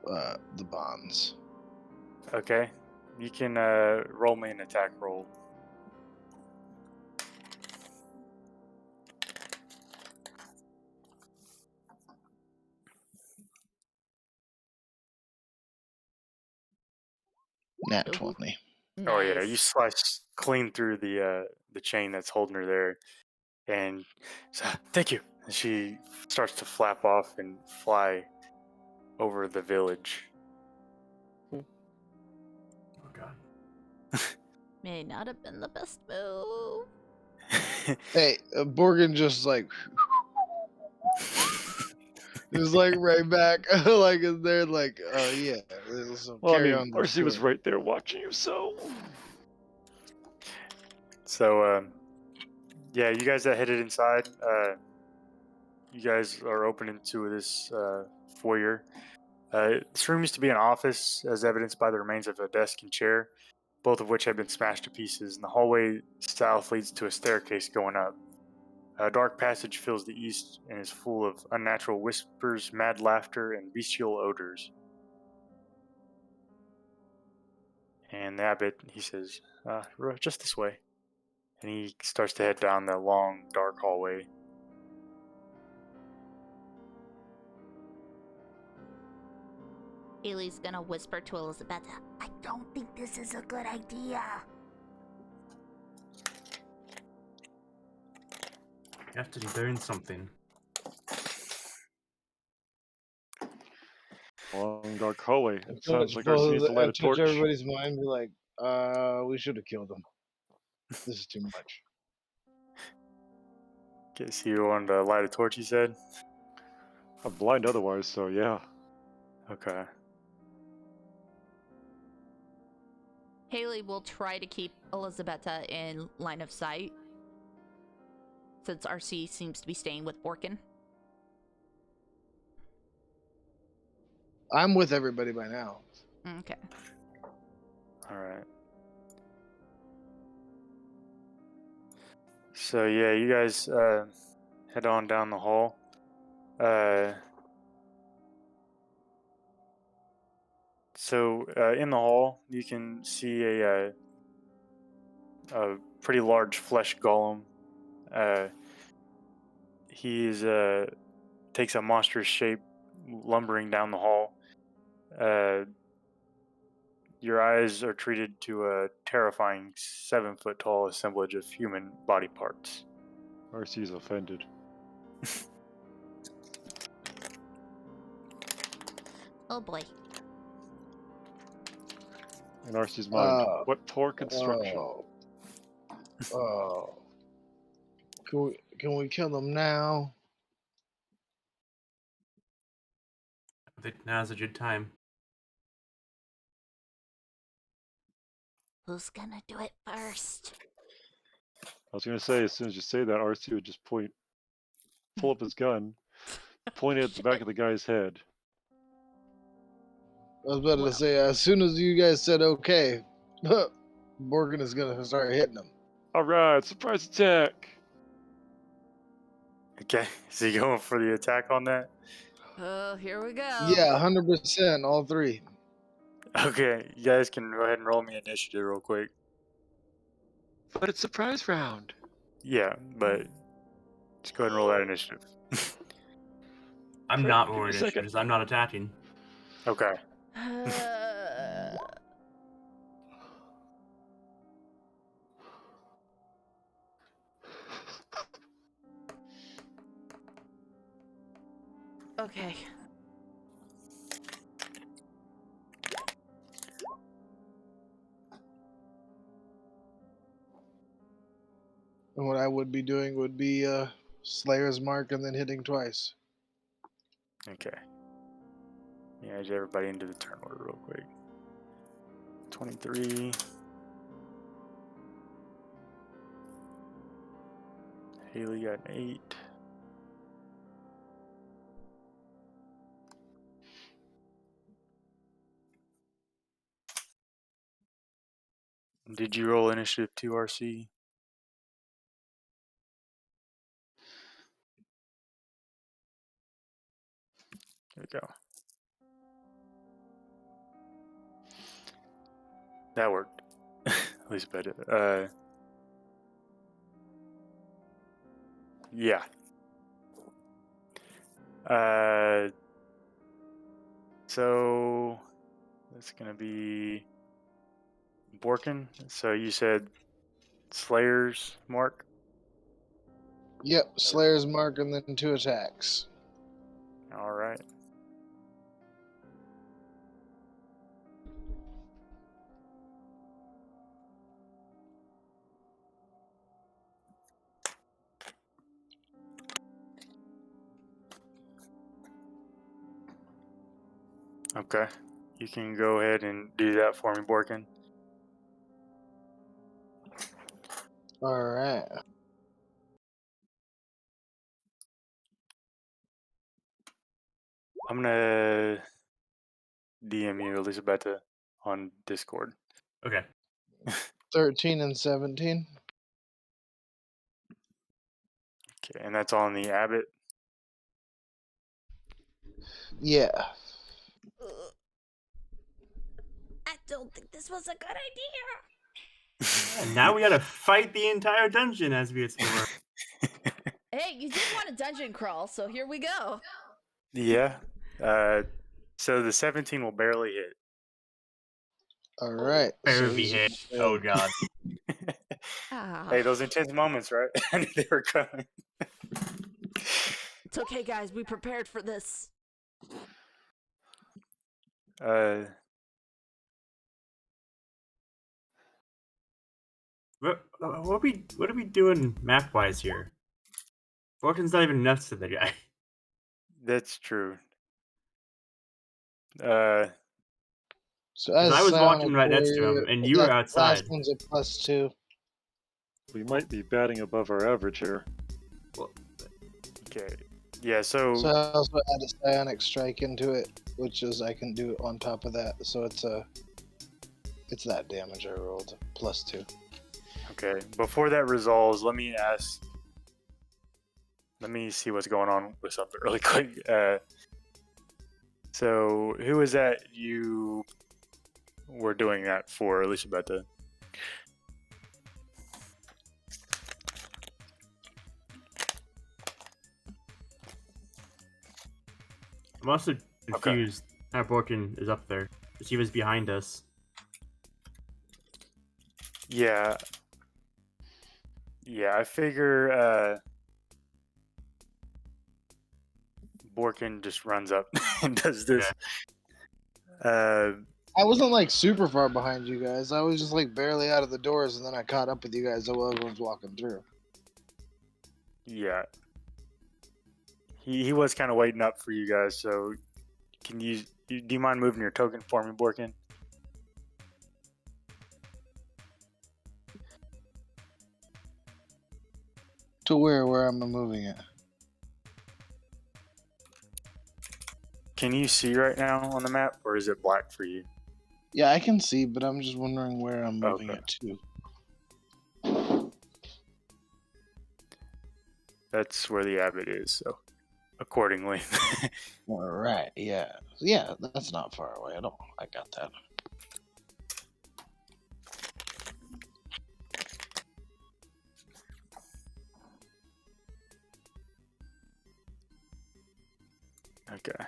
the bonds. okay, you can roll me an attack roll. Nat Ooh. 20. Nice. Oh yeah, you slice clean through the chain that's holding her there, and so, thank you. And she starts to flap off and fly over the village. Oh god. May not have been the best move. Hey, Borgin just like is like right back, like is there like yeah, so Well, I carry mean, on. Marcy was right there watching you, so. So yeah, you guys that headed inside, you guys are open into this foyer. This room used to be an office, as evidenced by the remains of a desk and chair, both of which had been smashed to pieces. And the hallway south leads to a staircase going up. A dark passage fills the east and is full of unnatural whispers, mad laughter, and bestial odors. And the abbot, he says, just this way. And he starts to head down the long, dark hallway. Haley's gonna whisper to Elizabeth, I don't think this is a good idea. You have to learn something. Long dark hallway. It Touch sounds like Arcee needs to light a torch. everybody's mind. Be like, we should have killed him. This is too much. Okay, so you wanted to light a torch, you said? I'm blind otherwise, so yeah. Okay. Haley will try to keep Elisabetta in line of sight, since RC seems to be staying with Borkin. I'm with everybody by now. Okay. All right. So yeah, you guys head on down the hall. In the hall, you can see a pretty large flesh golem. He's takes a monstrous shape, lumbering down the hall. Your eyes are treated to a terrifying 7-foot tall assemblage of human body parts. RC's offended. Oh boy. In RC's mind, Uh, what poor construction. Oh. Can we kill them now? I think now's a good time. Who's gonna do it first? I was gonna say, as soon as you say that, RC would just pull up his gun, point it at the back of the guy's head. I was about to say, as soon as you guys said okay, Morgan is gonna start hitting them. Alright, surprise attack! Okay, so you going for the attack on that? Oh, here we go. Yeah, 100%, all three. Okay, you guys can go ahead and roll me initiative real quick. But it's surprise round. Yeah, but just go ahead and roll that initiative. I'm Quick, not give rolling me a second. initiatives. I'm not attacking. Okay. Okay. And what I would be doing would be Slayer's Mark and then hitting twice. Okay. Manage everybody into the turn order real quick. 23. Haley got an 8. Did you roll initiative 2, RC? There we go. That worked. At least better. Yeah. So that's gonna be Borkin. So you said Slayer's Mark? Yep, Slayer's Mark and then 2 attacks. Alright. Okay. You can go ahead and do that for me, Borkin. Alright. I'm gonna DM you, Elisabetta, on Discord. Okay. 13 and 17. Okay, and that's on the Abbot. Yeah. I don't think this was a good idea. And now we gotta fight the entire dungeon as we explore. Hey, you did want a dungeon crawl, so here we go. Yeah. So the 17 will barely hit. Alright. Barely hit. Oh god. Hey, those intense moments, right? I knew they were coming. It's okay, guys. We prepared for this. What are we doing map wise here? Borton's not even next to the guy. That's true. Uh, So 'Cause as I was walking psionic right next to warrior, him, and you were that last outside. one's a +2. We might be batting above our average here. Well, okay. Yeah. So So I also add a psionic strike into it, which is I can do on top of that. So it's that damage I rolled +2. okay. Before that resolves, let me ask. Let me see what's going on with something really quick. So who was that you were doing that for, Elisabetta? I'm also confused how Borton is up there. Because he was behind us. Yeah. Yeah, I figure Borkin just runs up and does this. I wasn't like super far behind you guys. I was just like barely out of the doors, and then I caught up with you guys while everyone's walking through. Yeah. He was kind of waiting up for you guys, so do you mind moving your token for me, Borkin? To where am I moving it? Can you see right now on the map, or is it black for you? Yeah, I can see, but I'm just wondering where I'm moving Okay. it to. That's where the abbot is, so accordingly. All right, yeah, that's not far away at all. I got that. Okay.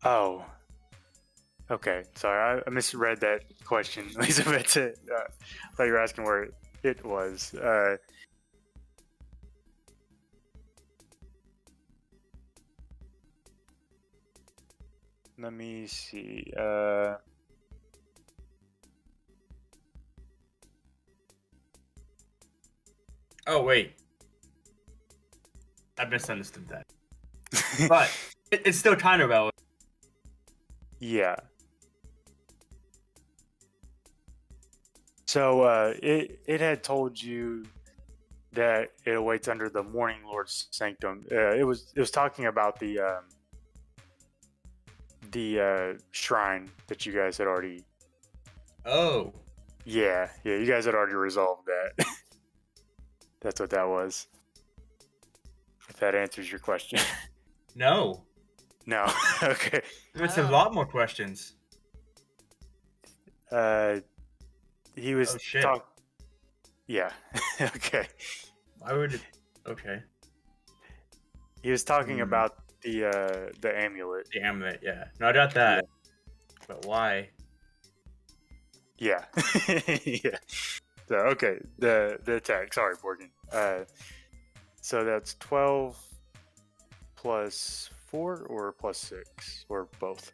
Oh. Okay. Sorry, I misread that question. Elizabeth, I thought you were asking where it was. Let me see. Oh, wait. I misunderstood that. But it's still kind of relevant. Yeah. So it had told you that it awaits under the Morning Lord's sanctum. It was talking about the shrine that you guys had already. Oh. Yeah, you guys had already resolved that. That's what that was. If that answers your question. No. No. Okay. That's a lot more questions. He was Oh, shit. Yeah. Okay. Why would it... Okay. He was talking about the amulet. The amulet, yeah. No, I got that. But why? Yeah. Yeah. So okay, the attack. Sorry, Morgan. So that's 12 plus 4 or plus 6 or both.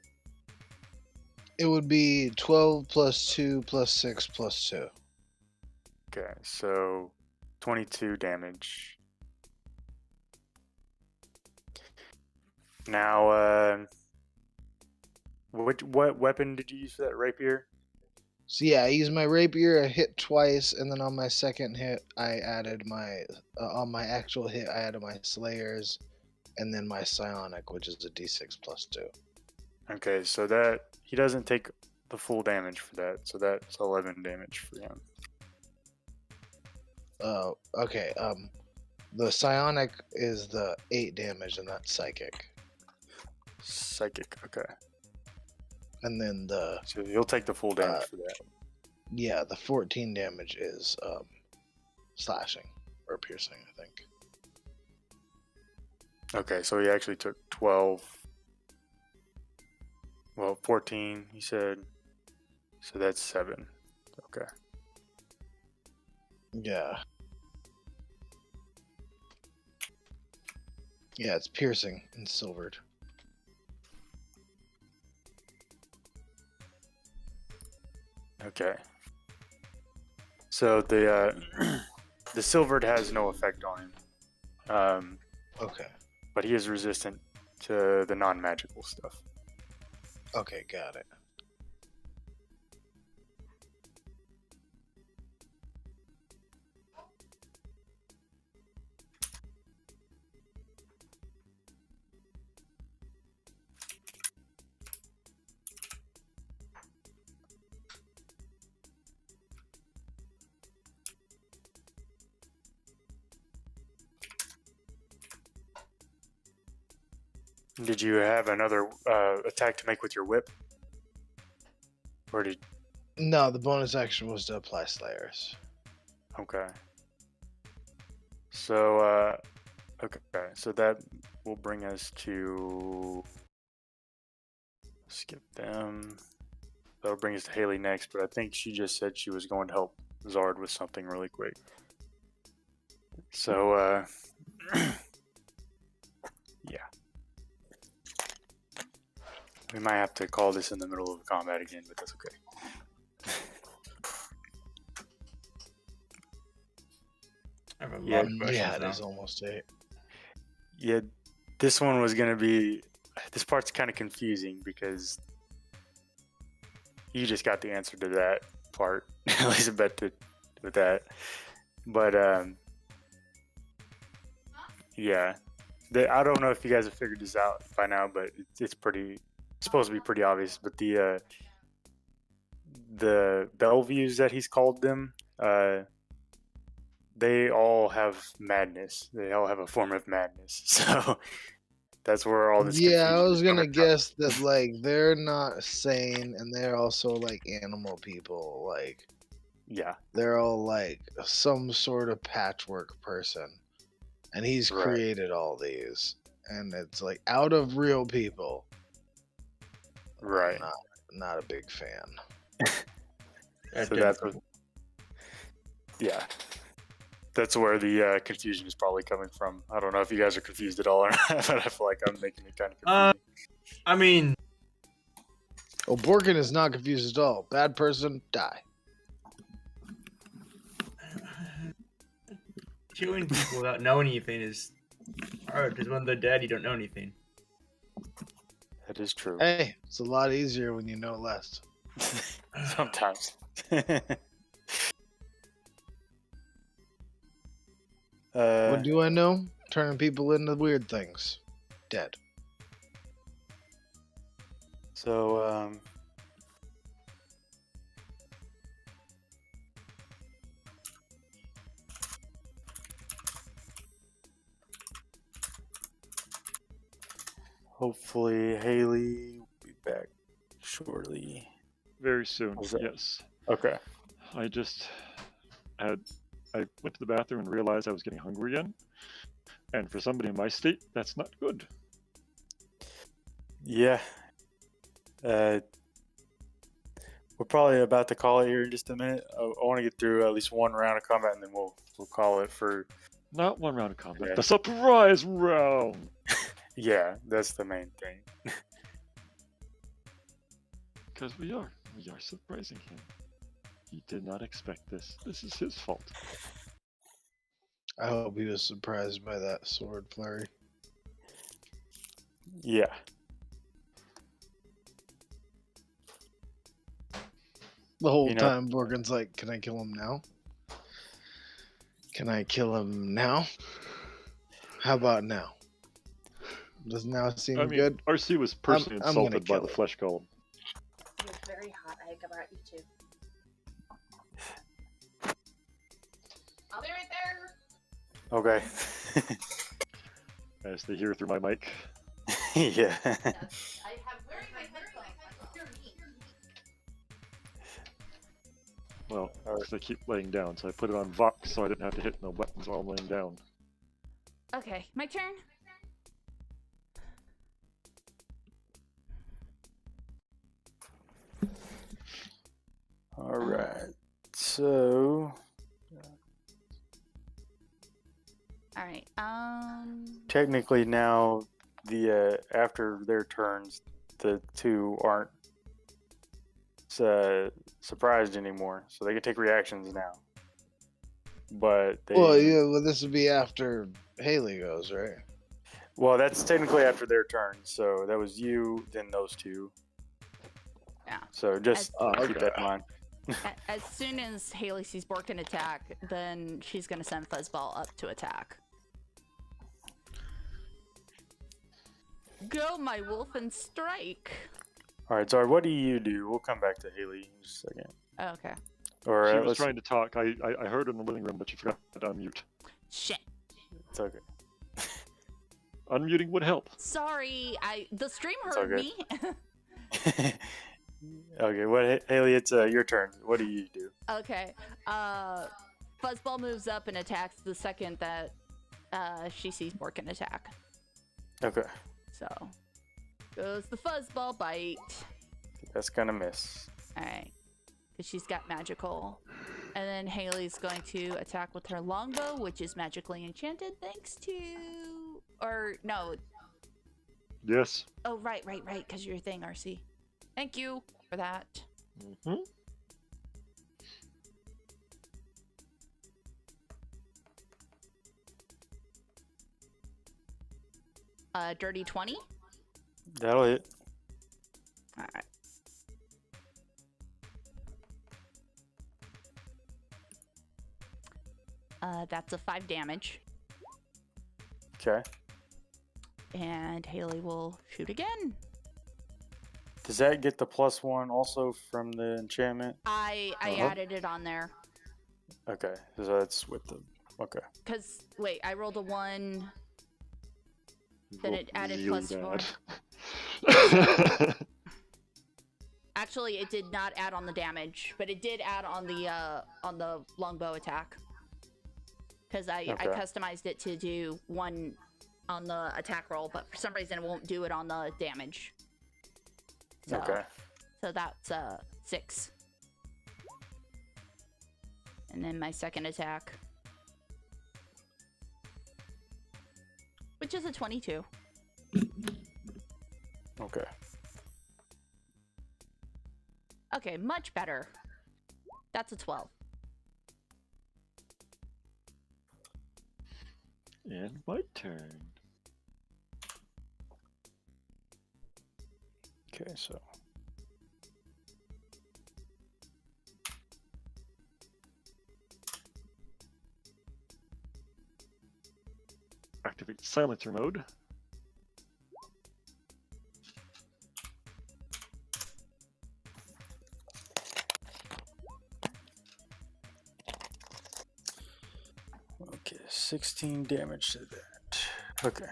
It would be 12 plus 2 plus 6 plus 2. Okay, so 22 damage. Now, what weapon did you use for that rapier? So yeah, I used my rapier. I hit twice, and then on my second hit, I added my on my actual hit, I added my slayers, and then my psionic, which is a d6 plus 2. Okay, so that he doesn't take the full damage for that, so that's 11 damage for him. Oh, okay. The psionic is the 8 damage, and that's psychic. Psychic, okay. And then So he'll take the full damage for that. the 14 damage is slashing or piercing, I think. Okay, so he actually took 12. Well, 14, he said. So that's 7. Okay. Yeah. Yeah, it's piercing and silvered. Okay. So the the silvered has no effect on him, Okay. but he is resistant to the non-magical stuff. Okay, got it. Did you have another attack to make with your whip, or did? No, the bonus action was to apply Slayers. Okay. So okay, so that will bring us to skip them. That'll bring us to Haley next, but I think she just said she was going to help Zard with something really quick. So yeah. We might have to call this in the middle of combat again, but that's okay. I have a Yeah, lot of questions Yeah, it now. is almost 8. Yeah, this one was gonna be. This part's kind of confusing because you just got the answer to that part. Elizabeth did with that, but yeah, I don't know if you guys have figured this out by now, but it's pretty. It's supposed to be pretty obvious. But the Bellevues that he's called them, they all have madness. They all have a form of madness. So that's where all this Yeah, I confusion was is gonna coming from. guess that like they're not sane and they're also like animal people. Like Yeah, they're all like some sort of patchwork person. And he's Right. created all these. And it's like out of real people. right. Not a big fan. So that's what. Yeah, that's where the confusion is probably coming from. I don't know if you guys are confused at all or not, but I feel like I'm making it kind of confusing. I mean, Oh, Borkin is not confused at all. Bad person, die. killing people without knowing anything is hard because when they're dead, you don't know anything. That is true. Hey, it's a lot easier when you know less. Sometimes. What do I know? Turning people into weird things. Dead. So, hopefully Haley will be back shortly. Very soon. Was that- Yes. Okay. I went to the bathroom and realized I was getting hungry again. And for somebody in my state, that's not good. Yeah. We're probably about to call it here in just a minute. I want to get through at least one round of combat, and then we'll call it for. Not one round of combat. Yeah. The surprise round! Yeah, that's the main thing. Because we are surprising him. He did not expect this. This is his fault. I hope he was surprised by that sword flurry. Yeah. The whole You know- time, Borkin's like, can I kill him now? Can I kill him now? How about now? Does now seem I mean, good? RC was personally I'm gonna insulted by kill the him. flesh golem. It's very hot. I brought you too. I'll be right there. Okay. As they hear through my mic. Yeah. I have wearing my headphones. Well, because I keep laying down, so I put it on Vox so I didn't have to hit no buttons while I'm laying down. Okay, my turn. All right. So All right. technically now, the after their turns, the two aren't surprised anymore, so they can take reactions now. but they. Well, yeah. Well, this would be after Haley goes, right? Well, that's technically after their turn. So that was you, then those two. Yeah. So just As- keep that in mind. As soon as Haley sees Borkin attack, then she's gonna send Fuzzball up to attack. Go, my wolf, and strike. All right, sorry. What do you do? We'll come back to Haley in just a second. Oh, okay. Or She was let's. trying to talk. I heard her in the living room, but she forgot to unmute. Shit. It's okay. Unmuting would help. Sorry, the stream It's heard okay. me. Okay, what Haley? It's your turn. What do you do? Okay. Fuzzball moves up and attacks the second that she sees Borkin attack. Okay, So goes the Fuzzball bite. that's gonna miss. Alright. Because she's got magical. And then Haley's going to attack with her longbow, which is magically enchanted thanks to... Or, no. Yes. Oh, right, because you're your thing, RC. Thank you for that. Mm-hmm. Dirty 20? That'll hit. Alright. That's a 5 damage. Okay. And Haley will shoot again. Does that get the +1 also from the enchantment? I Uh-huh. added it on there. Okay, so that's with the. Okay. Because, wait, I rolled a 1. Then Rolled it added really +4. bad. Actually, it did not add on the damage, but it did add on the longbow attack. Because I Okay. customized it to do 1 on the attack roll, but for some reason it won't do it on the damage. So, Okay. So that's 6. And then my second attack, which is a 22. Okay. Okay, much better. That's a 12. And my turn. Okay, so. Activate silencer mode. Okay, 16 damage to that. Okay.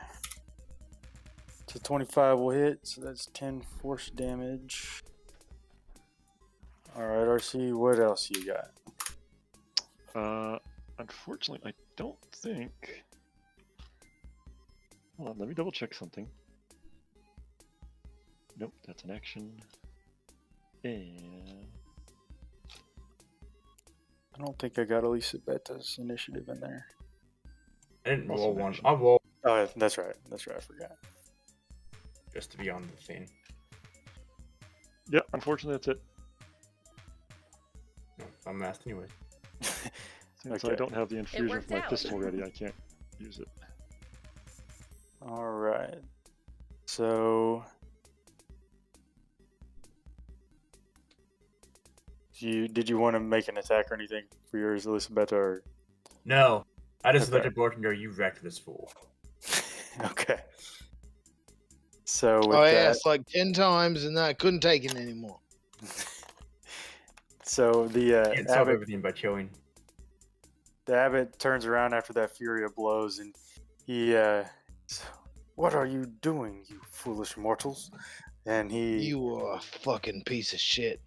So 25 will hit, so that's 10 force damage. Alright, RC, what else you got? Unfortunately, I don't think. Hold on, let me double check something. Nope, that's an action. And I don't think I got Elisabeta's initiative in there. I didn't Also roll one. mentioned. I rolled Oh, that's right. That's right. I forgot. just to be on the thing. yeah, unfortunately, that's it. No, I'm asked anyway. Since Okay. I don't have the infusion worked for my out. pistol ready, I can't use it. All right. So, did you want to make an attack or anything for yours, Elisabetta? Or No, I just Okay. looked at Bork and go, "You wrecked this fool." okay. So with I that, asked like 10 times and I couldn't take it anymore. so the Can't solve abbot, everything by chilling. the abbot turns around after that fury of blows, and he, says, "What are you doing, you foolish mortals?" And he, You are a fucking piece of shit.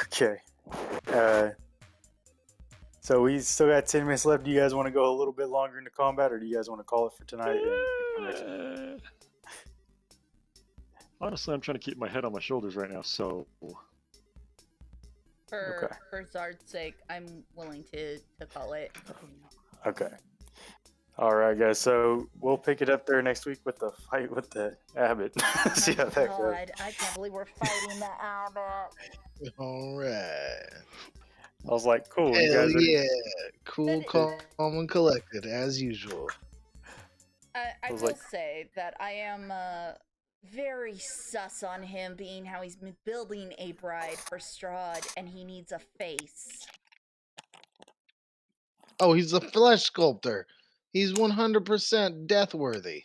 okay. So we still got 10 minutes left. Do you guys want to go a little bit longer into combat, or do you guys want to call it for tonight? Honestly, I'm trying to keep my head on my shoulders right now, so Okay. For Zard's sake, I'm willing to call it. Okay. All right, guys. So we'll pick it up there next week with the fight with the abbot. See how that goes. God, I can't believe we're fighting the abbot. All right. I was like, cool, you Hell guys are. yeah. Cool, That- calm, and collected, as usual. I was will like- say that I am very sus on him being how he's been building a bride for Strahd and he needs a face. Oh, he's a flesh sculptor. He's 100% death worthy.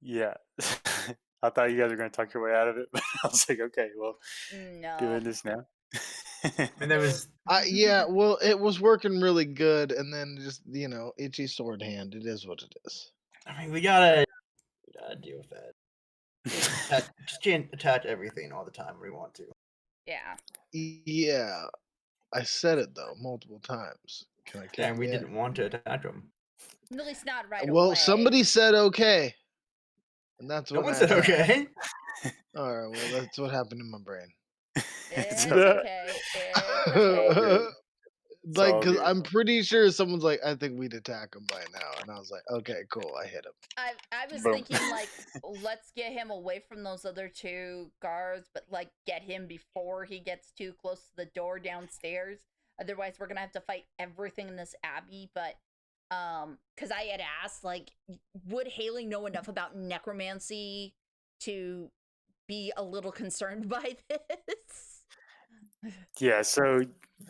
Yeah. I thought you guys were going to talk your way out of it, but I was like, okay, well, No. doing this now. And there was Yeah, well, it was working really good, and then just, itchy sword hand. It is what it is. I mean, we gotta deal with that. Just can't attach everything all the time we want to. Yeah. Yeah, I said it, though, multiple times. Can I And count we yet? didn't want to attach them. At least not right Well, away. somebody said okay. And that's No what one I said attacked. okay. All right, well, that's what happened in my brain. It's So- okay. It's okay. Like, all because good. I'm pretty sure someone's like, I think we'd attack him by now. And I was like, okay, cool. I hit him. I was Boom. thinking like, let's get him away from those other two guards, but like get him before he gets too close to the door downstairs. Otherwise, we're gonna have to fight everything in this abbey. But because I had asked, like, would Haley know enough about necromancy to be a little concerned by this? Yeah, so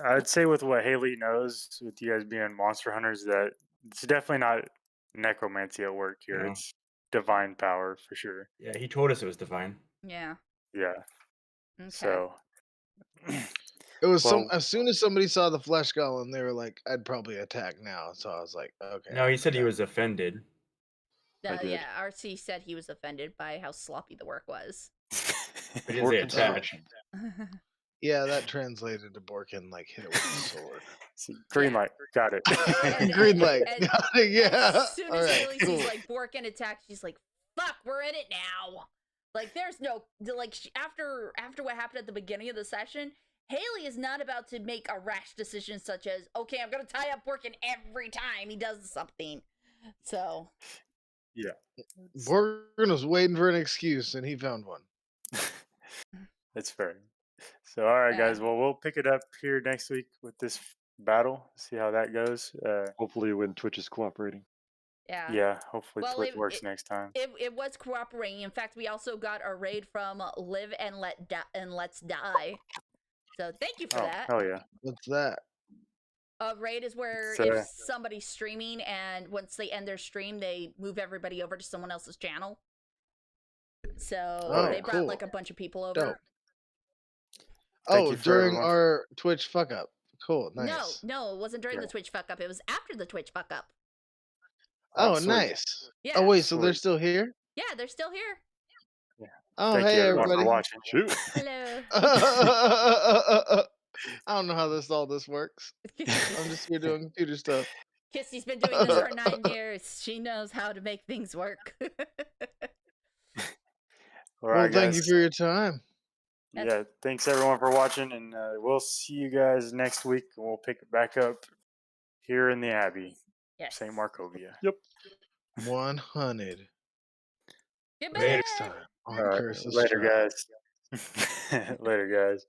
I'd say with what Haley knows, with you guys being monster hunters, that it's definitely not necromancy at work here. No. It's divine power for sure. yeah, he told us it was divine. Yeah. Yeah. Okay. So It was Well- as soon as somebody saw the flesh golem, they were like, I'd probably attack now. So I was like, okay. No, he said he attack. was offended. I did. Yeah, RC said he was offended by how sloppy the work was. He didn't say Bork attach. consumption. Yeah, that translated to Borkin, like, hit it with the sword. See, green Yeah. light, got it. And- Green light. and- Got it, yeah. As soon All as right, Haley cool. sees like Borkin attack, she's like, "Fuck, we're in it now." Like, there's no like after what happened at the beginning of the session, Haley is not about to make a rash decision such as, "Okay, I'm gonna tie up Borkin every time he does something." So Borkin was waiting for an excuse, and he found one. That's fair. So, all right, guys. Yeah. Well, we'll pick it up here next week with this battle. See how that goes. Hopefully, when Twitch is cooperating. yeah. Yeah, hopefully Well, Twitch it- works it- next time. It was cooperating. In fact, we also got a raid from Live and Let's Die. So thank you for Oh, that. hell yeah. What's that? A raid is where So- if somebody's streaming and once they end their stream, they move everybody over to someone else's channel. So Oh, they brought cool. like a bunch of people over. Dope. Thank Oh, you for during everyone. our Twitch fuck up. Cool, nice. No, it wasn't during Yeah. the Twitch fuck up. It was after the Twitch fuck up. Oh, sweet. nice. Yeah. Oh, wait, so they're Sweet. still here? Yeah, they're still here. Oh, Thank hey, you everyone everybody. for watching. Shoot. Hello. I don't know how all this works. I'm just here doing computer stuff. Kissy's been doing this for 9 years. She knows how to make things work. All Well, right, thank you guys. for your time. Yeah, thanks everyone for watching, and we'll see you guys next week. And we'll pick it back up here in the Abbey, Yes. St. Markovia. 100 Goodbye. next time on All right, Curse of later, Strahd. guys. Later, guys.